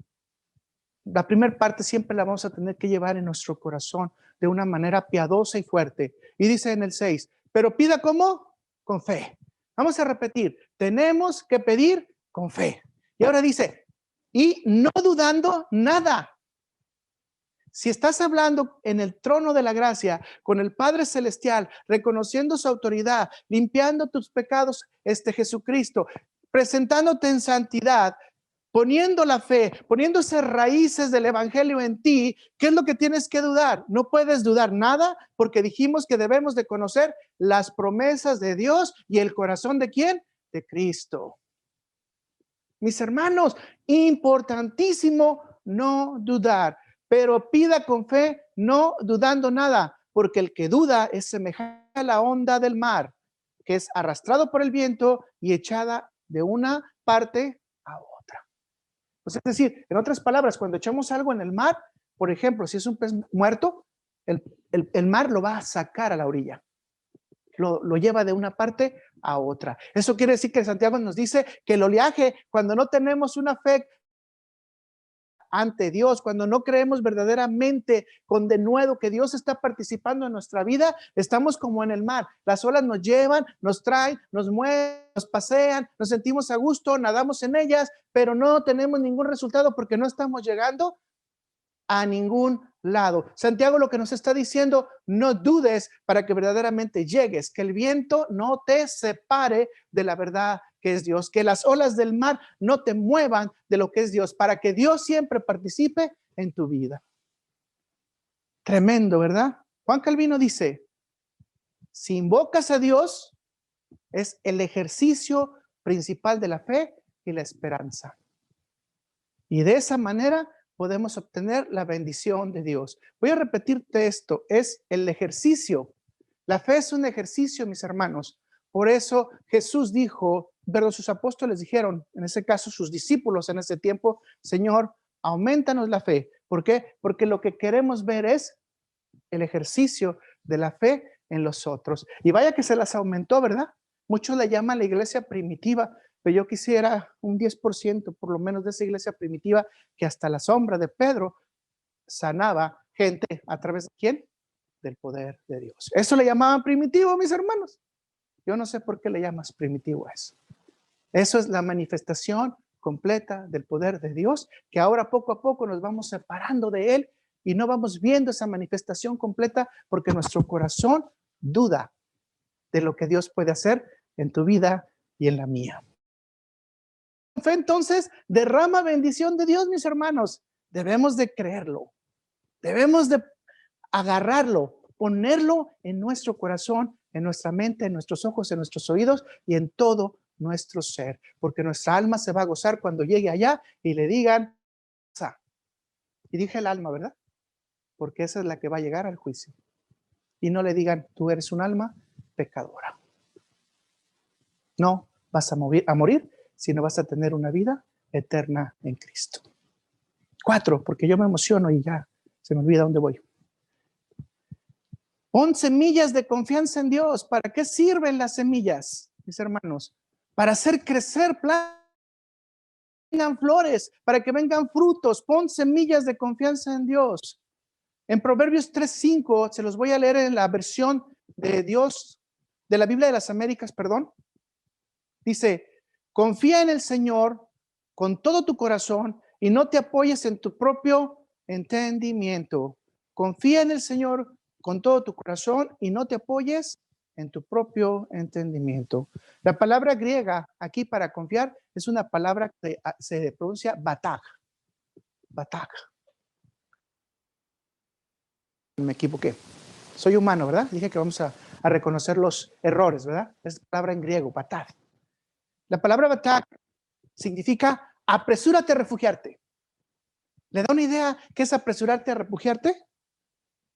la primera parte siempre la vamos a tener que llevar en nuestro corazón de una manera piadosa y fuerte. Y dice en el 6, pero pida ¿cómo? Con fe. Vamos a repetir, tenemos que pedir con fe. Y ahora dice, y no dudando nada. Si estás hablando en el trono de la gracia con el Padre Celestial, reconociendo su autoridad, limpiando tus pecados, Jesucristo, presentándote en santidad, poniendo la fe, poniendo esas raíces del evangelio en ti, ¿qué es lo que tienes que dudar? No puedes dudar nada porque dijimos que debemos de conocer las promesas de Dios y el corazón de ¿quién? De Cristo. Mis hermanos, importantísimo no dudar, pero pida con fe, no dudando nada, porque el que duda es semejante a la onda del mar, que es arrastrado por el viento y echada de una parte a otra. Pues es decir, en otras palabras, cuando echamos algo en el mar, por ejemplo, si es un pez muerto, el mar lo va a sacar a la orilla. Lo lleva de una parte a otra. Eso quiere decir que Santiago nos dice que el oleaje, cuando no tenemos una fe ante Dios, cuando no creemos verdaderamente con denuedo que Dios está participando en nuestra vida, estamos como en el mar. Las olas nos llevan, nos traen, nos mueven, nos pasean, nos sentimos a gusto, nadamos en ellas, pero no tenemos ningún resultado porque no estamos llegando a ningún lado. Santiago lo que nos está diciendo, no dudes para que verdaderamente llegues, que el viento no te separe de la verdad que es Dios, que las olas del mar no te muevan de lo que es Dios, para que Dios siempre participe en tu vida. Tremendo, ¿verdad? Juan Calvino dice, si invocas a Dios, es el ejercicio principal de la fe y la esperanza. Y de esa manera podemos obtener la bendición de Dios. Voy a repetirte esto, es el ejercicio. La fe es un ejercicio, mis hermanos. Por eso Jesús dijo, pero sus apóstoles dijeron, en ese caso sus discípulos en ese tiempo, Señor, aumentanos la fe. ¿Por qué? Porque lo que queremos ver es el ejercicio de la fe en los otros. Y vaya que se las aumentó, ¿verdad? Muchos la llaman la iglesia primitiva, pero yo quisiera un 10% por lo menos de esa iglesia primitiva que hasta la sombra de Pedro sanaba gente a través de ¿quién? Del poder de Dios. Eso le llamaban primitivo, mis hermanos. Yo no sé por qué le llamas primitivo a eso. Eso es la manifestación completa del poder de Dios, que ahora poco a poco nos vamos separando de él y no vamos viendo esa manifestación completa porque nuestro corazón duda de lo que Dios puede hacer en tu vida y en la mía. Fe entonces derrama bendición de Dios, mis hermanos. Debemos de creerlo, debemos de agarrarlo, ponerlo en nuestro corazón, en nuestra mente, en nuestros ojos, en nuestros oídos y en todo nuestro ser, porque nuestra alma se va a gozar cuando llegue allá y le digan, y dije el alma, ¿verdad? Porque esa es la que va a llegar al juicio. Y no le digan, tú eres un alma pecadora. No vas a morir, sino vas a tener una vida eterna en Cristo. 4, porque yo me emociono y ya se me olvida dónde voy. Pon semillas de confianza en Dios. ¿Para qué sirven las semillas, mis hermanos? Para hacer crecer plantas, vengan flores, para que vengan frutos. Pon semillas de confianza en Dios. En Proverbios 3:5, se los voy a leer en la versión de Dios, de la Biblia de las Américas, perdón. Dice, confía en el Señor con todo tu corazón y no te apoyes en tu propio entendimiento. Confía en el Señor con todo tu corazón y no te apoyes en tu propio entendimiento. La palabra griega aquí para confiar es una palabra que se pronuncia batag. Batag. Me equivoqué. Soy humano, ¿verdad? Dije que vamos a reconocer los errores, ¿verdad? Es palabra en griego, batag. La palabra batag significa apresúrate a refugiarte. ¿Le da una idea qué es apresurarte a refugiarte?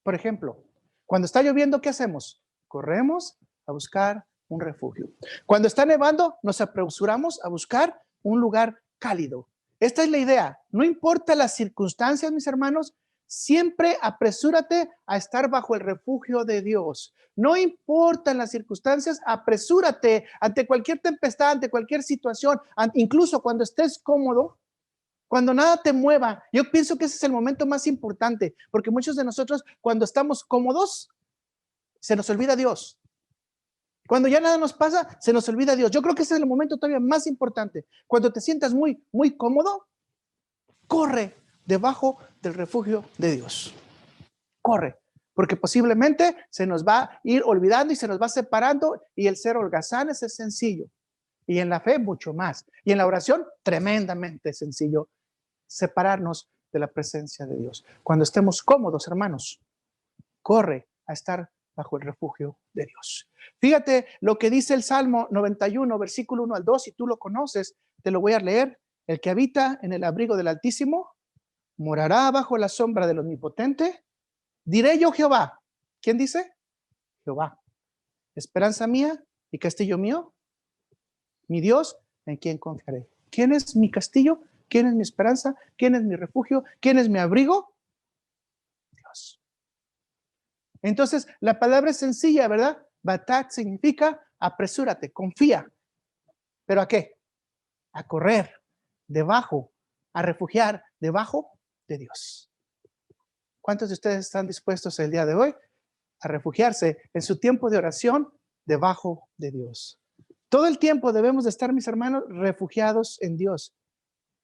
Por ejemplo, cuando está lloviendo, ¿qué hacemos? Corremos a buscar un refugio. Cuando está nevando, nos apresuramos a buscar un lugar cálido. Esta es la idea. No importa las circunstancias, mis hermanos, siempre apresúrate a estar bajo el refugio de Dios. No importan las circunstancias, apresúrate ante cualquier tempestad, ante cualquier situación, incluso cuando estés cómodo, cuando nada te mueva. Yo pienso que ese es el momento más importante, porque muchos de nosotros cuando estamos cómodos, se nos olvida Dios. Cuando ya nada nos pasa, se nos olvida Dios. Yo creo que ese es el momento todavía más importante. Cuando te sientas muy, muy cómodo, corre debajo del refugio de Dios. Corre, porque posiblemente se nos va a ir olvidando y se nos va separando, y el ser holgazanes es sencillo. Y en la fe mucho más. Y en la oración tremendamente sencillo. Separarnos de la presencia de Dios. Cuando estemos cómodos, hermanos, corre a estar bajo el refugio de Dios. Fíjate lo que dice el Salmo 91, versículo 1 al 2, si tú lo conoces, te lo voy a leer. El que habita en el abrigo del Altísimo morará bajo la sombra del Omnipotente. Diré yo Jehová. ¿Quién dice? Jehová. Esperanza mía y castillo mío, mi Dios, en quien confiaré. ¿Quién es mi castillo? ¿Quién es mi esperanza? ¿Quién es mi refugio? ¿Quién es mi abrigo? Dios. Entonces, la palabra es sencilla, ¿verdad? Batat significa apresúrate, confía. ¿Pero a qué? A correr debajo, a refugiar debajo de Dios. ¿Cuántos de ustedes están dispuestos el día de hoy a refugiarse en su tiempo de oración debajo de Dios? Todo el tiempo debemos de estar, mis hermanos, refugiados en Dios,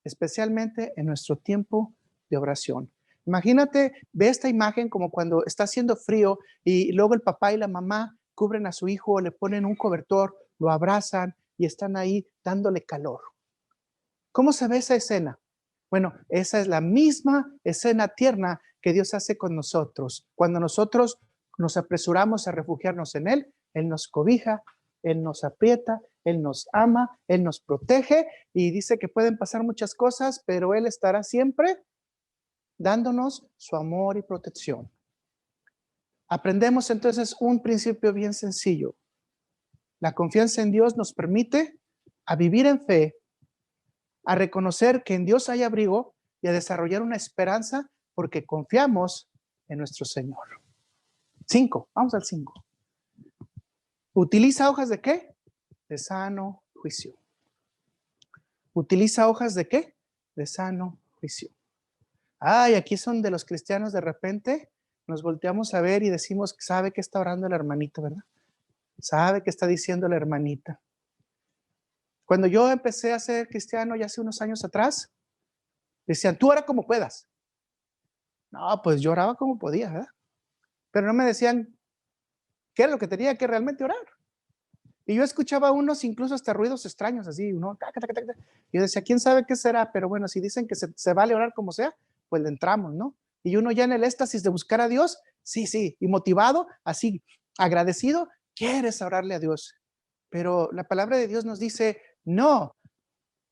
especialmente en nuestro tiempo de oración. Imagínate, ve esta imagen como cuando está haciendo frío y luego el papá y la mamá cubren a su hijo, le ponen un cobertor, lo abrazan y están ahí dándole calor. ¿Cómo se ve esa escena? Bueno, esa es la misma escena tierna que Dios hace con nosotros. Cuando nosotros nos apresuramos a refugiarnos en Él, Él nos cobija, Él nos aprieta, Él nos ama, Él nos protege y dice que pueden pasar muchas cosas, pero Él estará siempre dándonos su amor y protección. Aprendemos entonces un principio bien sencillo. La confianza en Dios nos permite a vivir en fe, a reconocer que en Dios hay abrigo y a desarrollar una esperanza porque confiamos en nuestro Señor. 5, vamos al 5. ¿Utiliza hojas de qué? De sano juicio. ¿Utiliza hojas de qué? De sano juicio. Ay, aquí son de los cristianos, de repente nos volteamos a ver y decimos, sabe que está orando la hermanita, ¿verdad? Sabe que está diciendo la hermanita. Cuando yo empecé a ser cristiano ya hace unos años atrás, decían, tú ora como puedas. No, pues yo oraba como podía, ¿verdad? Pero no me decían qué era lo que tenía que realmente orar. Y yo escuchaba unos incluso hasta ruidos extraños, así, uno, taca, taca, taca. Y yo decía, ¿quién sabe qué será? Pero bueno, si dicen que se vale orar como sea, pues le entramos, ¿no? Y uno ya en el éxtasis de buscar a Dios, sí, sí, y motivado, así, agradecido, quieres orarle a Dios. Pero la palabra de Dios nos dice, no,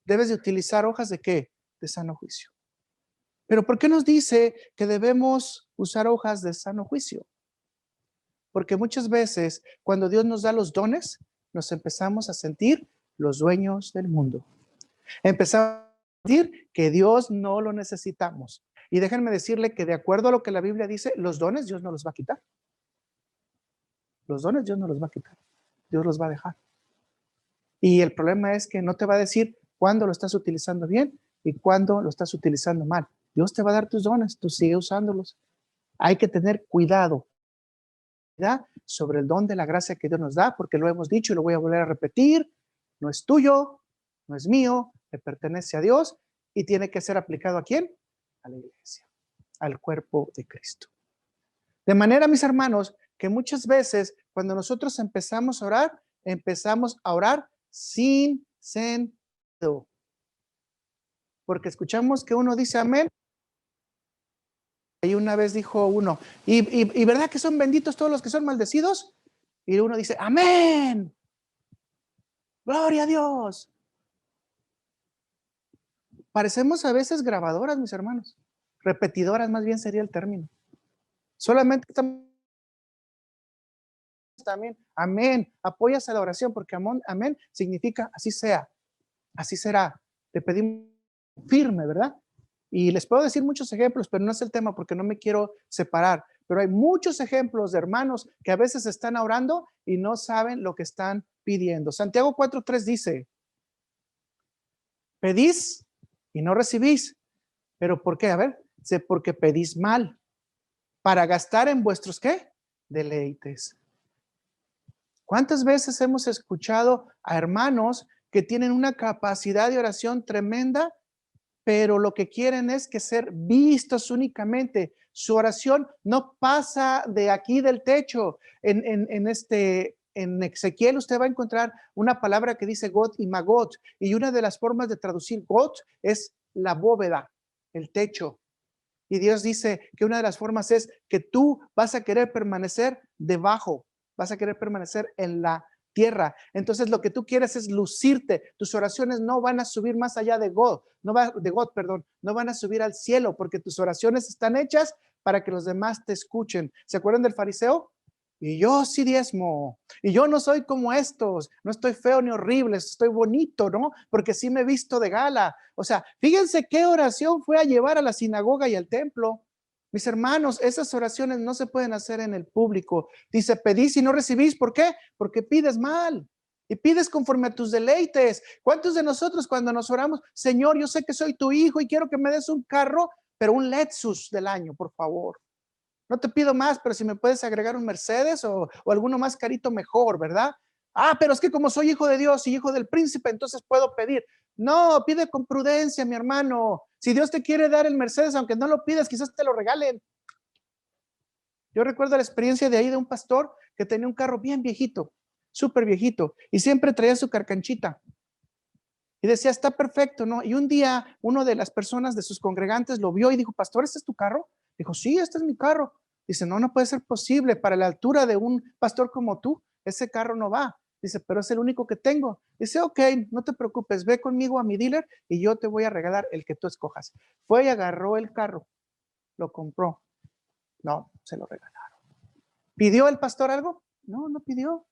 debes de utilizar hojas de qué? De sano juicio. Pero ¿por qué nos dice que debemos usar hojas de sano juicio? Porque muchas veces cuando Dios nos da los dones, nos empezamos a sentir los dueños del mundo. Empezamos a sentir que Dios no lo necesitamos. Y déjenme decirle que de acuerdo a lo que la Biblia dice, los dones Dios no los va a quitar. Los dones Dios no los va a quitar. Dios los va a dejar. Y el problema es que no te va a decir cuándo lo estás utilizando bien y cuándo lo estás utilizando mal. Dios te va a dar tus dones, tú sigue usándolos. Hay que tener cuidado sobre el don de la gracia que Dios nos da, porque lo hemos dicho y lo voy a volver a repetir, no es tuyo, no es mío, le pertenece a Dios y tiene que ser aplicado ¿a quién? A la iglesia, al cuerpo de Cristo. De manera, mis hermanos, que muchas veces cuando nosotros empezamos a orar sin sentido, porque escuchamos que uno dice amén. Y una vez dijo uno, ¿y verdad que son benditos todos los que son maldecidos? Y uno dice, amén, gloria a Dios. Parecemos a veces grabadoras, mis hermanos, repetidoras más bien sería el término. Solamente estamos también, amén, apoyas a la oración porque amén significa así sea, así será. Te pedimos firme, ¿verdad? Y les puedo decir muchos ejemplos, pero no es el tema porque no me quiero separar. Pero hay muchos ejemplos de hermanos que a veces están orando y no saben lo que están pidiendo. Santiago 4:3 dice, pedís y no recibís. ¿Pero por qué? A ver, dice, porque pedís mal para gastar en vuestros, ¿qué? Deleites. ¿Cuántas veces hemos escuchado a hermanos que tienen una capacidad de oración tremenda, pero lo que quieren es que ser vistos únicamente? Su oración no pasa de aquí del techo. En Ezequiel usted va a encontrar una palabra que dice Got y Magot, y una de las formas de traducir Got es la bóveda, el techo. Y Dios dice que una de las formas es que tú vas a querer permanecer debajo, vas a querer permanecer en la tierra. Entonces lo que tú quieres es lucirte. Tus oraciones no van a subir más allá de God, no van a subir al cielo, porque tus oraciones están hechas para que los demás te escuchen. ¿Se acuerdan del fariseo? Y yo sí diezmo, y yo no soy como estos, no estoy feo ni horrible, estoy bonito, ¿no? Porque sí me he visto de gala. O sea, fíjense qué oración fue a llevar a la sinagoga y al templo. Mis hermanos, esas oraciones no se pueden hacer en el público. Dice, pedís y no recibís. ¿Por qué? Porque pides mal y pides conforme a tus deleites. ¿Cuántos de nosotros cuando nos oramos, Señor, yo sé que soy tu hijo y quiero que me des un carro, pero un Lexus del año, por favor? No te pido más, pero si me puedes agregar un Mercedes o alguno más carito, mejor, ¿verdad? Ah, pero es que como soy hijo de Dios y hijo del príncipe, entonces puedo pedir. No, pide con prudencia, mi hermano. Si Dios te quiere dar el Mercedes, aunque no lo pidas, quizás te lo regalen. Yo recuerdo la experiencia de ahí de un pastor que tenía un carro bien viejito, súper viejito, y siempre traía su carcanchita. Y decía, está perfecto, ¿no? Y un día, uno de las personas de sus congregantes lo vio y dijo, pastor, ¿este es tu carro? Dijo, sí, este es mi carro. Dice, no, no puede ser posible. Para la altura de un pastor como tú, ese carro no va. Dice, pero es el único que tengo. Dice, ok, no te preocupes, ve conmigo a mi dealer y yo te voy a regalar el que tú escojas. Fue y agarró el carro, lo compró. No, se lo regalaron. ¿Pidió el pastor algo? No, no pidió.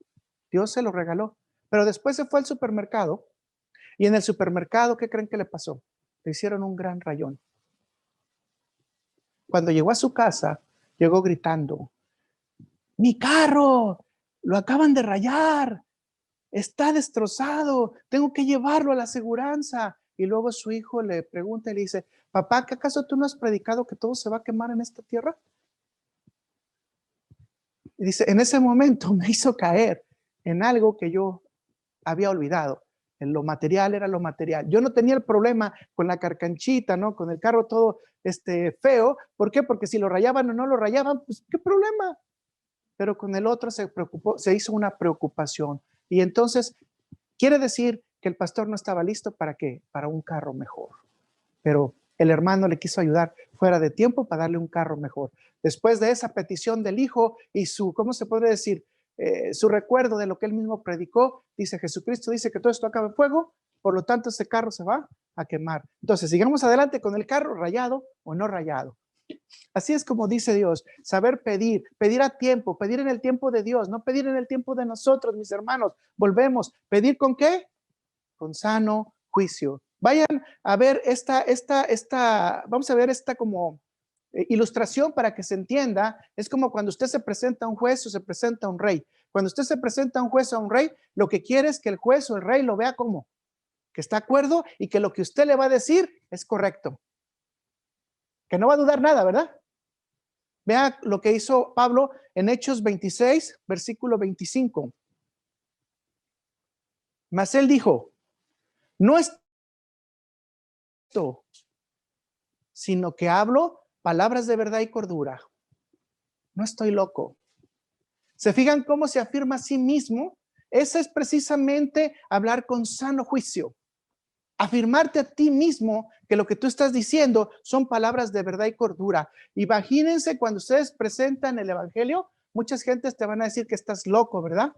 Dios se lo regaló. Pero después se fue al supermercado y en el supermercado, ¿qué creen que le pasó? Le hicieron un gran rayón. Cuando llegó a su casa, llegó gritando, mi carro, lo acaban de rayar, está destrozado, tengo que llevarlo a la aseguranza. Y luego su hijo le pregunta y le dice, papá, ¿que acaso tú no has predicado que todo se va a quemar en esta tierra? Y dice, en ese momento me hizo caer en algo que yo había olvidado. Lo material era lo material. Yo no tenía el problema con la carcanchita, ¿no? Con el carro todo feo. ¿Por qué? Porque si lo rayaban o no lo rayaban, pues qué problema. Pero con el otro se preocupó, se hizo una preocupación. Y entonces quiere decir que el pastor no estaba listo para qué, para un carro mejor. Pero el hermano le quiso ayudar fuera de tiempo para darle un carro mejor. Después de esa petición del hijo y su, ¿cómo se puede decir? Su recuerdo de lo que él mismo predicó, dice Jesucristo, dice que todo esto acaba en fuego, por lo tanto ese carro se va a quemar. Entonces, sigamos adelante con el carro rayado o no rayado. Así es como dice Dios, saber pedir, pedir a tiempo, pedir en el tiempo de Dios, no pedir en el tiempo de nosotros, mis hermanos. Volvemos, pedir con qué? Con sano juicio. Vayan a ver vamos a ver esta como ilustración para que se entienda. Es como cuando usted se presenta a un juez o se presenta a un rey. Cuando usted se presenta a un juez o a un rey, lo que quiere es que el juez o el rey lo vea como que está de acuerdo y que lo que usted le va a decir es correcto. Que no va a dudar nada, ¿verdad? Vea lo que hizo Pablo en Hechos 26, versículo 25. Mas él dijo, no es esto, sino que hablo palabras de verdad y cordura. No estoy loco. ¿Se fijan cómo se afirma a sí mismo? Ese es precisamente hablar con sano juicio. Afirmarte a ti mismo que lo que tú estás diciendo son palabras de verdad y cordura. Imagínense cuando ustedes presentan el evangelio, muchas gentes te van a decir que estás loco, ¿verdad?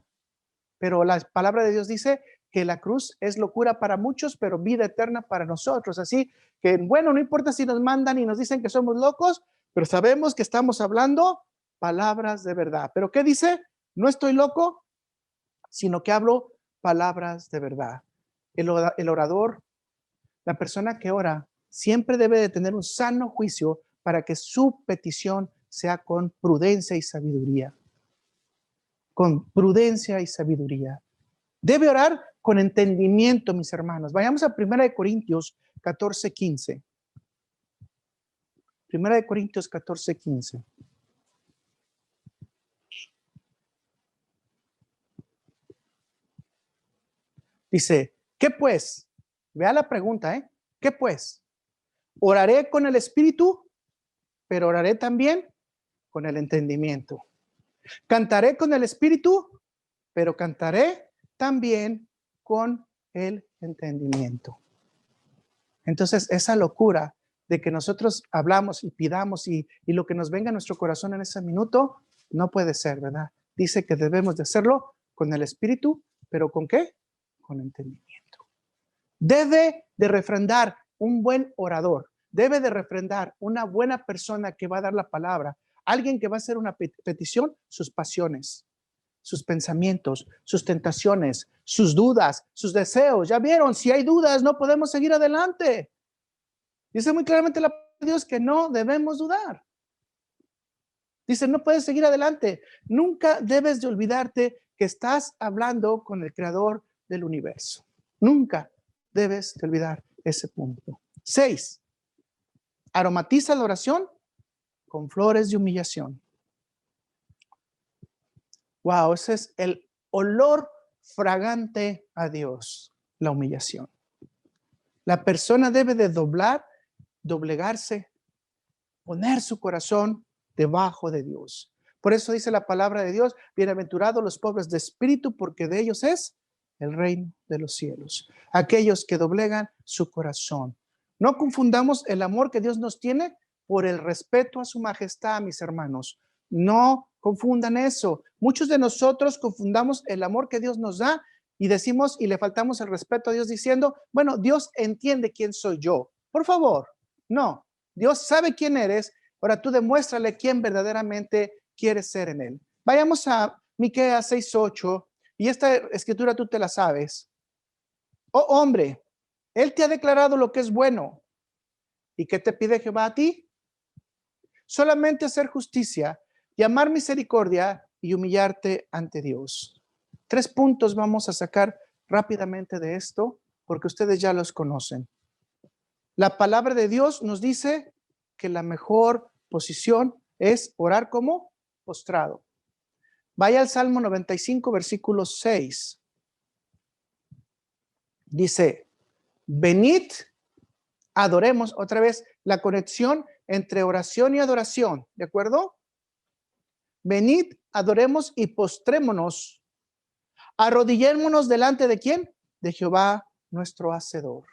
Pero la palabra de Dios dice que la cruz es locura para muchos, pero vida eterna para nosotros. Así que, bueno, no importa si nos mandan y nos dicen que somos locos, pero sabemos que estamos hablando palabras de verdad. ¿Pero qué dice? No estoy loco, sino que hablo palabras de verdad. El orador, la persona que ora, siempre debe de tener un sano juicio para que su petición sea con prudencia y sabiduría. Con prudencia y sabiduría. Debe orar con entendimiento, mis hermanos. Vayamos a 1 Corintios 14:15. 1 Corintios 14:15. Dice, ¿qué pues? Vea la pregunta, ¿eh? ¿Qué pues? Oraré con el espíritu, pero oraré también con el entendimiento. Cantaré con el espíritu, pero cantaré también con el entendimiento. Entonces, esa locura de que nosotros hablamos y pidamos y lo que nos venga a nuestro corazón en ese minuto, no puede ser, ¿verdad? Dice que debemos de hacerlo con el espíritu, pero ¿con qué? Con entendimiento. Debe de refrendar un buen orador, debe de refrendar una buena persona que va a dar la palabra, alguien que va a hacer una petición, sus pasiones, sus pensamientos, sus tentaciones, sus dudas, sus deseos. Ya vieron, si hay dudas no podemos seguir adelante. Dice muy claramente la palabra de Dios que no debemos dudar. Dice, no puedes seguir adelante. Nunca debes de olvidarte que estás hablando con el creador del universo. Nunca debes de olvidar ese punto. 6. Aromatiza la oración con flores de humillación. Wow, ese es el olor fragante a Dios, la humillación. La persona debe de doblegarse, poner su corazón debajo de Dios. Por eso dice la palabra de Dios, bienaventurados los pobres de espíritu, porque de ellos es el reino de los cielos. Aquellos que doblegan su corazón. No confundamos el amor que Dios nos tiene por el respeto a su majestad, mis hermanos. No confundan eso. Muchos de nosotros confundamos el amor que Dios nos da y decimos y le faltamos el respeto a Dios diciendo, bueno, Dios entiende quién soy yo. Por favor, no. Dios sabe quién eres. Ahora tú demuéstrale quién verdaderamente quieres ser en él. Vayamos a Miqueas 6:8 y esta escritura tú te la sabes. Oh hombre, él te ha declarado lo que es bueno. ¿Y qué te pide Jehová a ti? Solamente hacer justicia y amar misericordia y humillarte ante Dios. 3 puntos vamos a sacar rápidamente de esto porque ustedes ya los conocen. La palabra de Dios nos dice que la mejor posición es orar como postrado. Vaya al Salmo 95, versículo 6. Dice, venid, adoremos. Otra vez, la conexión entre oración y adoración, ¿de acuerdo? Venid, adoremos y postrémonos. Arrodillémonos delante de ¿quién? De Jehová, nuestro Hacedor.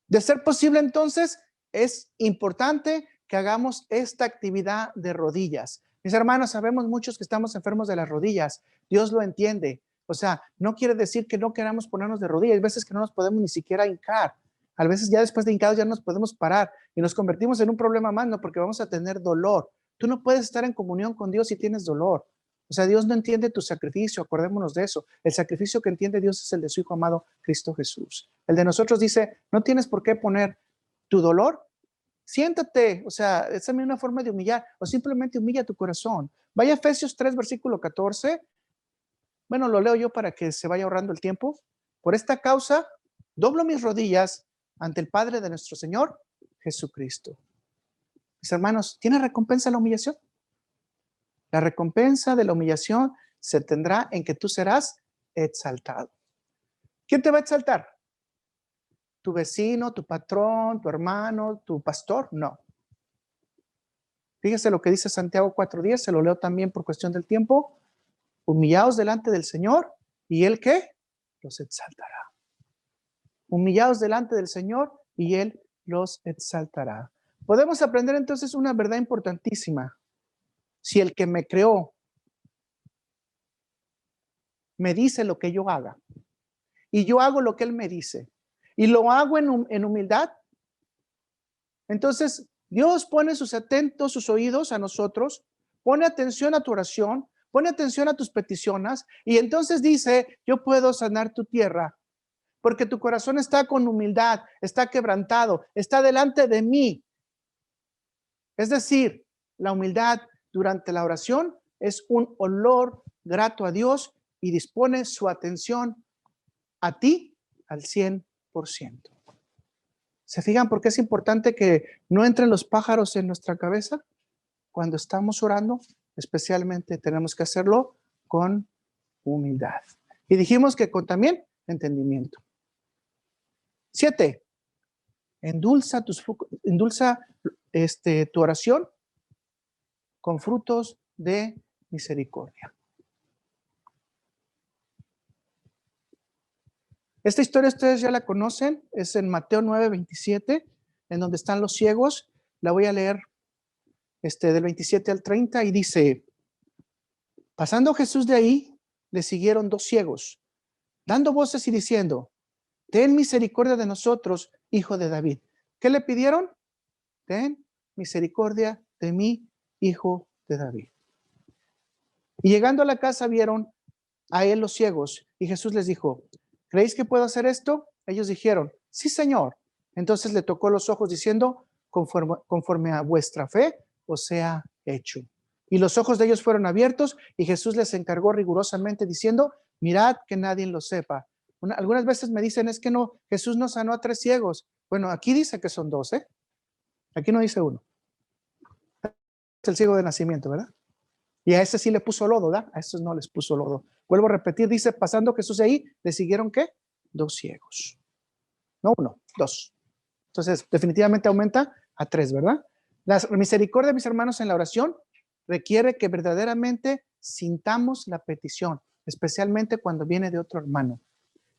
De ser posible, entonces, es importante que hagamos esta actividad de rodillas. Mis hermanos, sabemos muchos que estamos enfermos de las rodillas. Dios lo entiende. O sea, no quiere decir que no queramos ponernos de rodillas. Hay veces que no nos podemos ni siquiera hincar. A veces ya después de hincados ya no nos podemos parar y nos convertimos en un problema más, no, porque vamos a tener dolor. Tú no puedes estar en comunión con Dios si tienes dolor. O sea, Dios no entiende tu sacrificio, acordémonos de eso. El sacrificio que entiende Dios es el de su Hijo amado, Cristo Jesús. El de nosotros dice, no tienes por qué poner tu dolor, siéntate. O sea, es también una forma de humillar, o simplemente humilla tu corazón. Vaya a Efesios 3, versículo 14. Bueno, lo leo yo para que se vaya ahorrando el tiempo. Por esta causa, doblo mis rodillas ante el Padre de nuestro Señor, Jesucristo. Mis hermanos, ¿tiene recompensa la humillación? La recompensa de la humillación se tendrá en que tú serás exaltado. ¿Quién te va a exaltar? ¿Tu vecino, tu patrón, tu hermano, tu pastor? No. Fíjese lo que dice Santiago 4:10, se lo leo también por cuestión del tiempo. Humillaos delante del Señor y Él ¿qué? Los exaltará. Humillaos delante del Señor y Él los exaltará. Podemos aprender entonces una verdad importantísima. Si el que me creó me dice lo que yo haga y yo hago lo que Él me dice y lo hago en humildad, entonces Dios pone sus atentos, sus oídos a nosotros, pone atención a tu oración, pone atención a tus peticiones y entonces dice, yo puedo sanar tu tierra porque tu corazón está con humildad, está quebrantado, está delante de mí. Es decir, la humildad durante la oración es un olor grato a Dios y dispone su atención a ti al 100%. ¿Se fijan por qué es importante que no entren los pájaros en nuestra cabeza cuando estamos orando? Especialmente tenemos que hacerlo con humildad. Y dijimos que con también entendimiento. 7. Endulza tu oración con frutos de misericordia. Esta historia ustedes ya la conocen, es en Mateo 9:27, en donde están los ciegos. La voy a leer del 27 al 30 y dice, pasando Jesús de ahí, le siguieron 2 ciegos, dando voces y diciendo, ten misericordia de nosotros, hijo de David. ¿Qué le pidieron? Ten misericordia de mí, hijo de David. Y llegando a la casa vieron a él los ciegos y Jesús les dijo, ¿creéis que puedo hacer esto? Ellos dijeron, sí, Señor. Entonces le tocó los ojos diciendo, conforme a vuestra fe os sea hecho. Y los ojos de ellos fueron abiertos y Jesús les encargó rigurosamente diciendo, mirad que nadie lo sepa. Algunas veces me dicen, es que no, Jesús no sanó a 3 ciegos. Bueno, aquí dice que son 2, ¿eh? Aquí no dice 1. Es el ciego de nacimiento, ¿verdad? Y a ese sí le puso lodo, ¿verdad? A esos no les puso lodo. Vuelvo a repetir, dice, pasando Jesús ahí, le siguieron ¿qué? 2 ciegos. No 1, 2. Entonces, definitivamente aumenta a 3, ¿verdad? La misericordia, mis hermanos, en la oración requiere que verdaderamente sintamos la petición, especialmente cuando viene de otro hermano.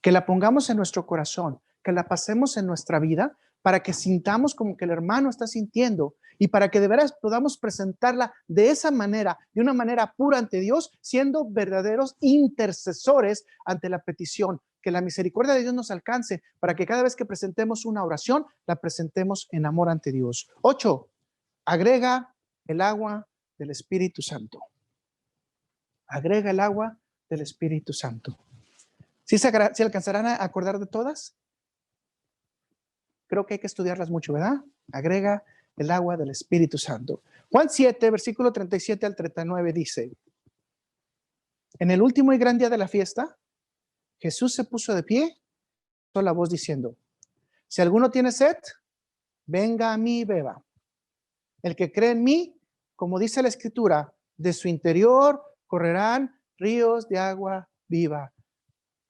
Que la pongamos en nuestro corazón, que la pasemos en nuestra vida para que sintamos como que el hermano está sintiendo y para que de veras podamos presentarla de esa manera, de una manera pura ante Dios, siendo verdaderos intercesores ante la petición. Que la misericordia de Dios nos alcance para que cada vez que presentemos una oración, la presentemos en amor ante Dios. 8. Agrega el agua del Espíritu Santo. Agrega el agua del Espíritu Santo. ¿Sí se alcanzarán a acordar de todas? Creo que hay que estudiarlas mucho, ¿verdad? Agrega el agua del Espíritu Santo. Juan 7, versículo 37 al 39 dice, en el último y gran día de la fiesta, Jesús se puso de pie, con la voz diciendo, si alguno tiene sed, venga a mí y beba. El que cree en mí, como dice la Escritura, de su interior correrán ríos de agua viva.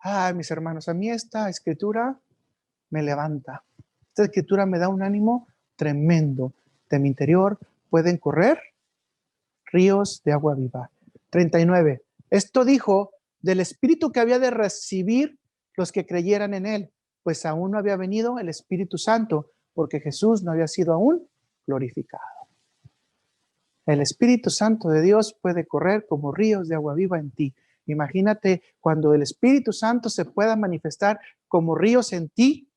Ay, mis hermanos, a mí esta escritura me levanta. Esta escritura me da un ánimo tremendo. De mi interior pueden correr ríos de agua viva. 39. Esto dijo del Espíritu que había de recibir los que creyeran en él, pues aún no había venido el Espíritu Santo, porque Jesús no había sido aún glorificado. El Espíritu Santo de Dios puede correr como ríos de agua viva en ti. Imagínate cuando el Espíritu Santo se pueda manifestar como ríos en ti.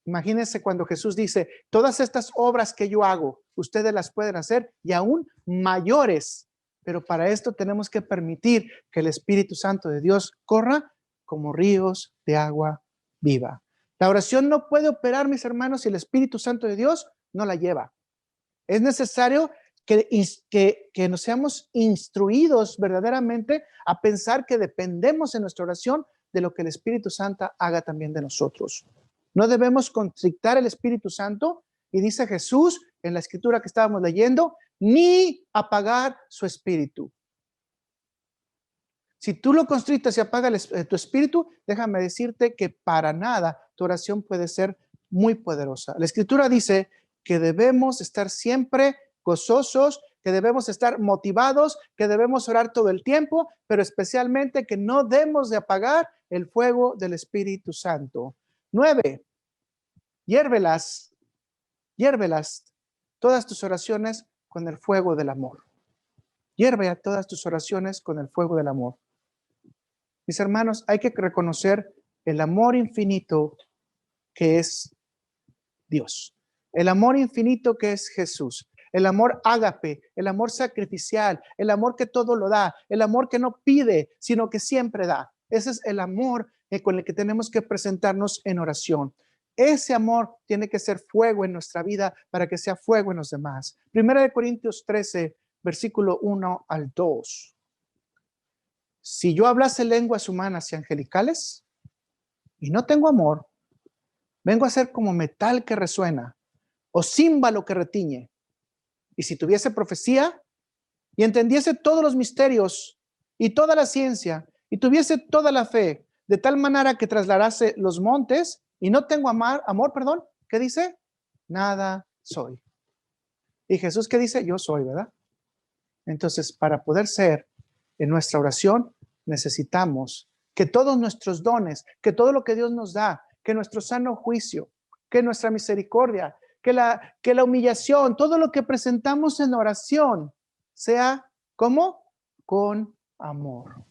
Imagínense cuando Jesús dice, todas estas obras que yo hago, ustedes las pueden hacer y aún mayores. Pero para esto tenemos que permitir que el Espíritu Santo de Dios corra como ríos de agua viva. La oración no puede operar, mis hermanos, si el Espíritu Santo de Dios no la lleva. Es necesario que nos seamos instruidos verdaderamente a pensar que dependemos en nuestra oración de lo que el Espíritu Santo haga también de nosotros. No debemos constrictar el Espíritu Santo, y dice Jesús en la escritura que estábamos leyendo, ni apagar su espíritu. Si tú lo constrictas y apagas tu espíritu, déjame decirte que para nada tu oración puede ser muy poderosa. La escritura dice que debemos estar siempre gozosos, que debemos estar motivados, que debemos orar todo el tiempo, pero especialmente que no debemos de apagar el fuego del Espíritu Santo. 9. Hiérvelas todas tus oraciones con el fuego del amor. Hierve a todas tus oraciones con el fuego del amor. Mis hermanos, hay que reconocer el amor infinito que es Dios, el amor infinito que es Jesús, el amor ágape, el amor sacrificial, el amor que todo lo da, el amor que no pide, sino que siempre da. Ese es el amor con el que tenemos que presentarnos en oración. Ese amor tiene que ser fuego en nuestra vida para que sea fuego en los demás. 1 Corintios 13, versículo 1 al 2. Si yo hablase lenguas humanas y angelicales y no tengo amor, vengo a ser como metal que resuena o címbalo que retiñe. Y si tuviese profecía y entendiese todos los misterios y toda la ciencia y tuviese toda la fe, de tal manera que trasladase los montes y no tengo amor, ¿qué dice? Nada soy. Y Jesús, ¿qué dice? Yo soy, ¿verdad? Entonces, para poder ser en nuestra oración, necesitamos que todos nuestros dones, que todo lo que Dios nos da, que nuestro sano juicio, que nuestra misericordia, que la humillación, todo lo que presentamos en oración, sea ¿cómo? Con amor,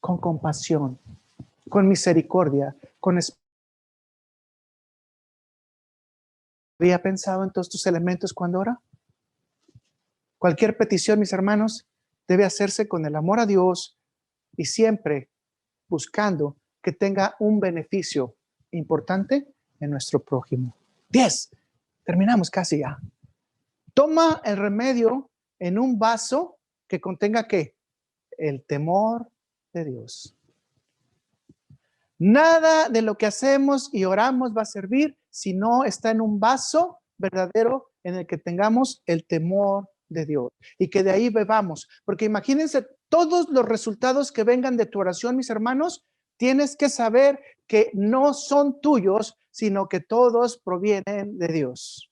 con compasión, con misericordia, con esperanza. ¿Había pensado en todos estos elementos cuando ora? Cualquier petición, mis hermanos, debe hacerse con el amor a Dios y siempre buscando que tenga un beneficio importante en nuestro prójimo. 10. Terminamos casi ya. Toma el remedio en un vaso que contenga ¿qué? El temor de Dios. Nada de lo que hacemos y oramos va a servir si no está en un vaso verdadero en el que tengamos el temor de Dios y que de ahí bebamos. Porque imagínense todos los resultados que vengan de tu oración, mis hermanos, tienes que saber que no son tuyos, sino que todos provienen de Dios.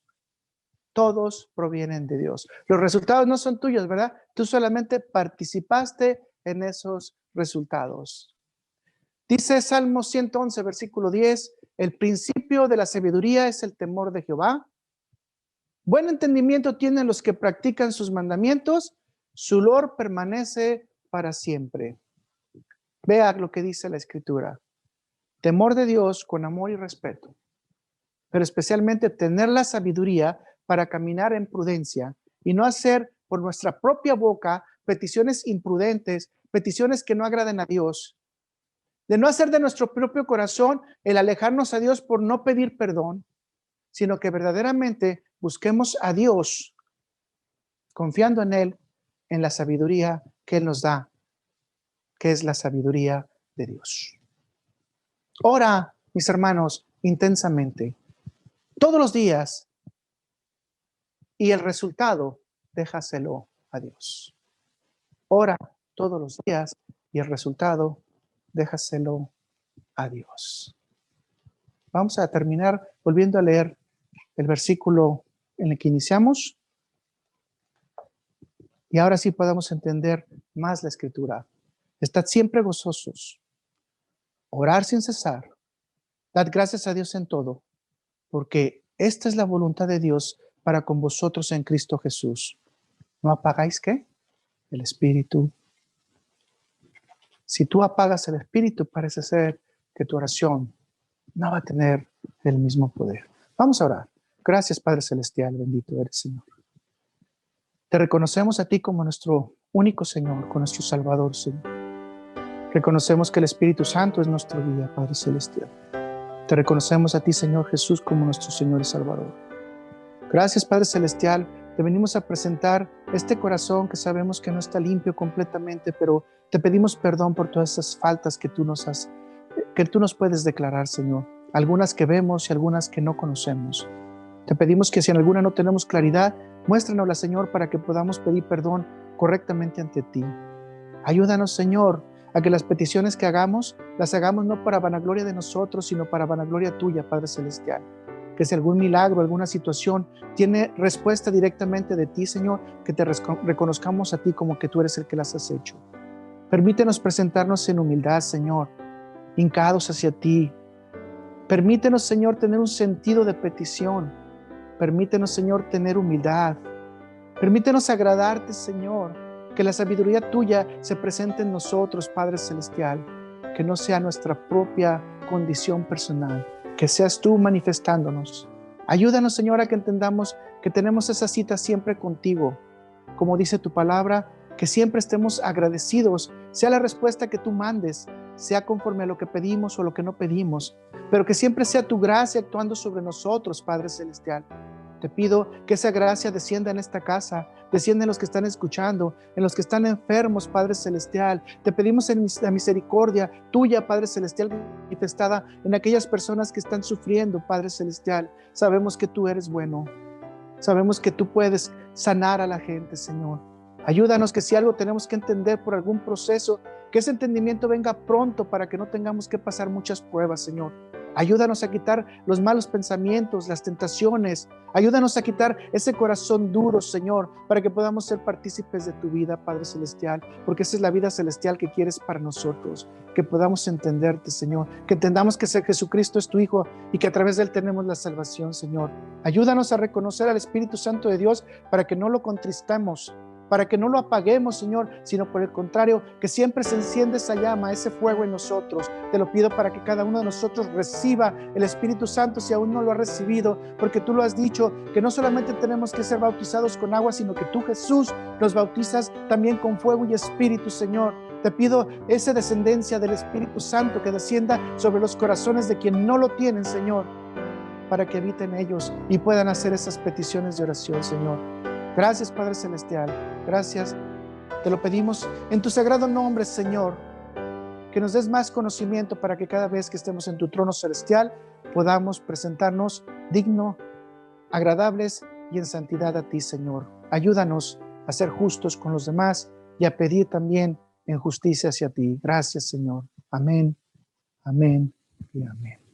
Todos provienen de Dios. Los resultados no son tuyos, ¿verdad? Tú solamente participaste en esos resultados. Dice Salmo 111, versículo 10, el principio de la sabiduría es el temor de Jehová. Buen entendimiento tienen los que practican sus mandamientos, su olor permanece para siempre. Vea lo que dice la Escritura. Temor de Dios con amor y respeto, pero especialmente tener la sabiduría para caminar en prudencia y no hacer por nuestra propia boca peticiones imprudentes, peticiones que no agraden a Dios. De no hacer de nuestro propio corazón el alejarnos a Dios por no pedir perdón, sino que verdaderamente busquemos a Dios confiando en Él, en la sabiduría que Él nos da, que es la sabiduría de Dios. Ora, mis hermanos, intensamente, todos los días, y el resultado, déjaselo a Dios. Ora todos los días y el resultado, déjaselo a Dios. Vamos a terminar volviendo a leer el versículo en el que iniciamos. Y ahora sí podemos entender más la Escritura. Estad siempre gozosos, orar sin cesar, dad gracias a Dios en todo, porque esta es la voluntad de Dios para con vosotros en Cristo Jesús. ¿No apagáis qué? El Espíritu. Si tú apagas el Espíritu, parece ser que tu oración no va a tener el mismo poder. Vamos a orar. Gracias, Padre Celestial, bendito eres, Señor. Te reconocemos a ti como nuestro único Señor, como nuestro Salvador, Señor. Reconocemos que el Espíritu Santo es nuestro guía, Padre Celestial. Te reconocemos a ti, Señor Jesús, como nuestro Señor y Salvador. Gracias, Padre Celestial. Te venimos a presentar este corazón que sabemos que no está limpio completamente, pero te pedimos perdón por todas esas faltas que tú nos puedes declarar, Señor. Algunas que vemos y algunas que no conocemos. Te pedimos que si en alguna no tenemos claridad, muéstranosla, Señor, para que podamos pedir perdón correctamente ante ti. Ayúdanos, Señor, a que las peticiones que hagamos, las hagamos no para vanagloria de nosotros, sino para vanagloria tuya, Padre Celestial. Que si algún milagro, alguna situación tiene respuesta directamente de ti, Señor, que te reconozcamos a ti como que tú eres el que las has hecho. Permítenos presentarnos en humildad, Señor, hincados hacia ti. Permítenos, Señor, tener un sentido de petición. Permítenos, Señor, tener humildad. Permítenos agradarte, Señor. Que la sabiduría tuya se presente en nosotros, Padre Celestial. Que no sea nuestra propia condición personal. Que seas tú manifestándonos. Ayúdanos, Señor, a que entendamos que tenemos esa cita siempre contigo. Como dice tu palabra, que siempre estemos agradecidos, sea la respuesta que tú mandes, sea conforme a lo que pedimos o lo que no pedimos, pero que siempre sea tu gracia actuando sobre nosotros, Padre Celestial. Te pido que esa gracia descienda en esta casa, descienda en los que están escuchando, en los que están enfermos, Padre Celestial. Te pedimos la misericordia tuya, Padre Celestial, manifestada en aquellas personas que están sufriendo, Padre Celestial. Sabemos que tú eres bueno. Sabemos que tú puedes sanar a la gente, Señor. Ayúdanos que si algo tenemos que entender por algún proceso, que ese entendimiento venga pronto para que no tengamos que pasar muchas pruebas, Señor. Ayúdanos a quitar los malos pensamientos, las tentaciones. Ayúdanos a quitar ese corazón duro, Señor, para que podamos ser partícipes de tu vida, Padre Celestial, porque esa es la vida celestial que quieres para nosotros, que podamos entenderte, Señor, que entendamos que Jesucristo es tu Hijo y que a través de Él tenemos la salvación, Señor. Ayúdanos a reconocer al Espíritu Santo de Dios para que no lo contristemos, para que no lo apaguemos, Señor, sino por el contrario, que siempre se enciende esa llama, ese fuego en nosotros. Te lo pido para que cada uno de nosotros reciba el Espíritu Santo si aún no lo ha recibido, porque tú lo has dicho, que no solamente tenemos que ser bautizados con agua, sino que tú, Jesús, nos bautizas también con fuego y Espíritu, Señor. Te pido esa descendencia del Espíritu Santo que descienda sobre los corazones de quien no lo tienen, Señor, para que habiten ellos y puedan hacer esas peticiones de oración, Señor. Gracias, Padre Celestial. Gracias. Te lo pedimos en tu sagrado nombre, Señor, que nos des más conocimiento para que cada vez que estemos en tu trono celestial podamos presentarnos dignos, agradables y en santidad a ti, Señor. Ayúdanos a ser justos con los demás y a pedir también en justicia hacia ti. Gracias, Señor. Amén, amén y amén.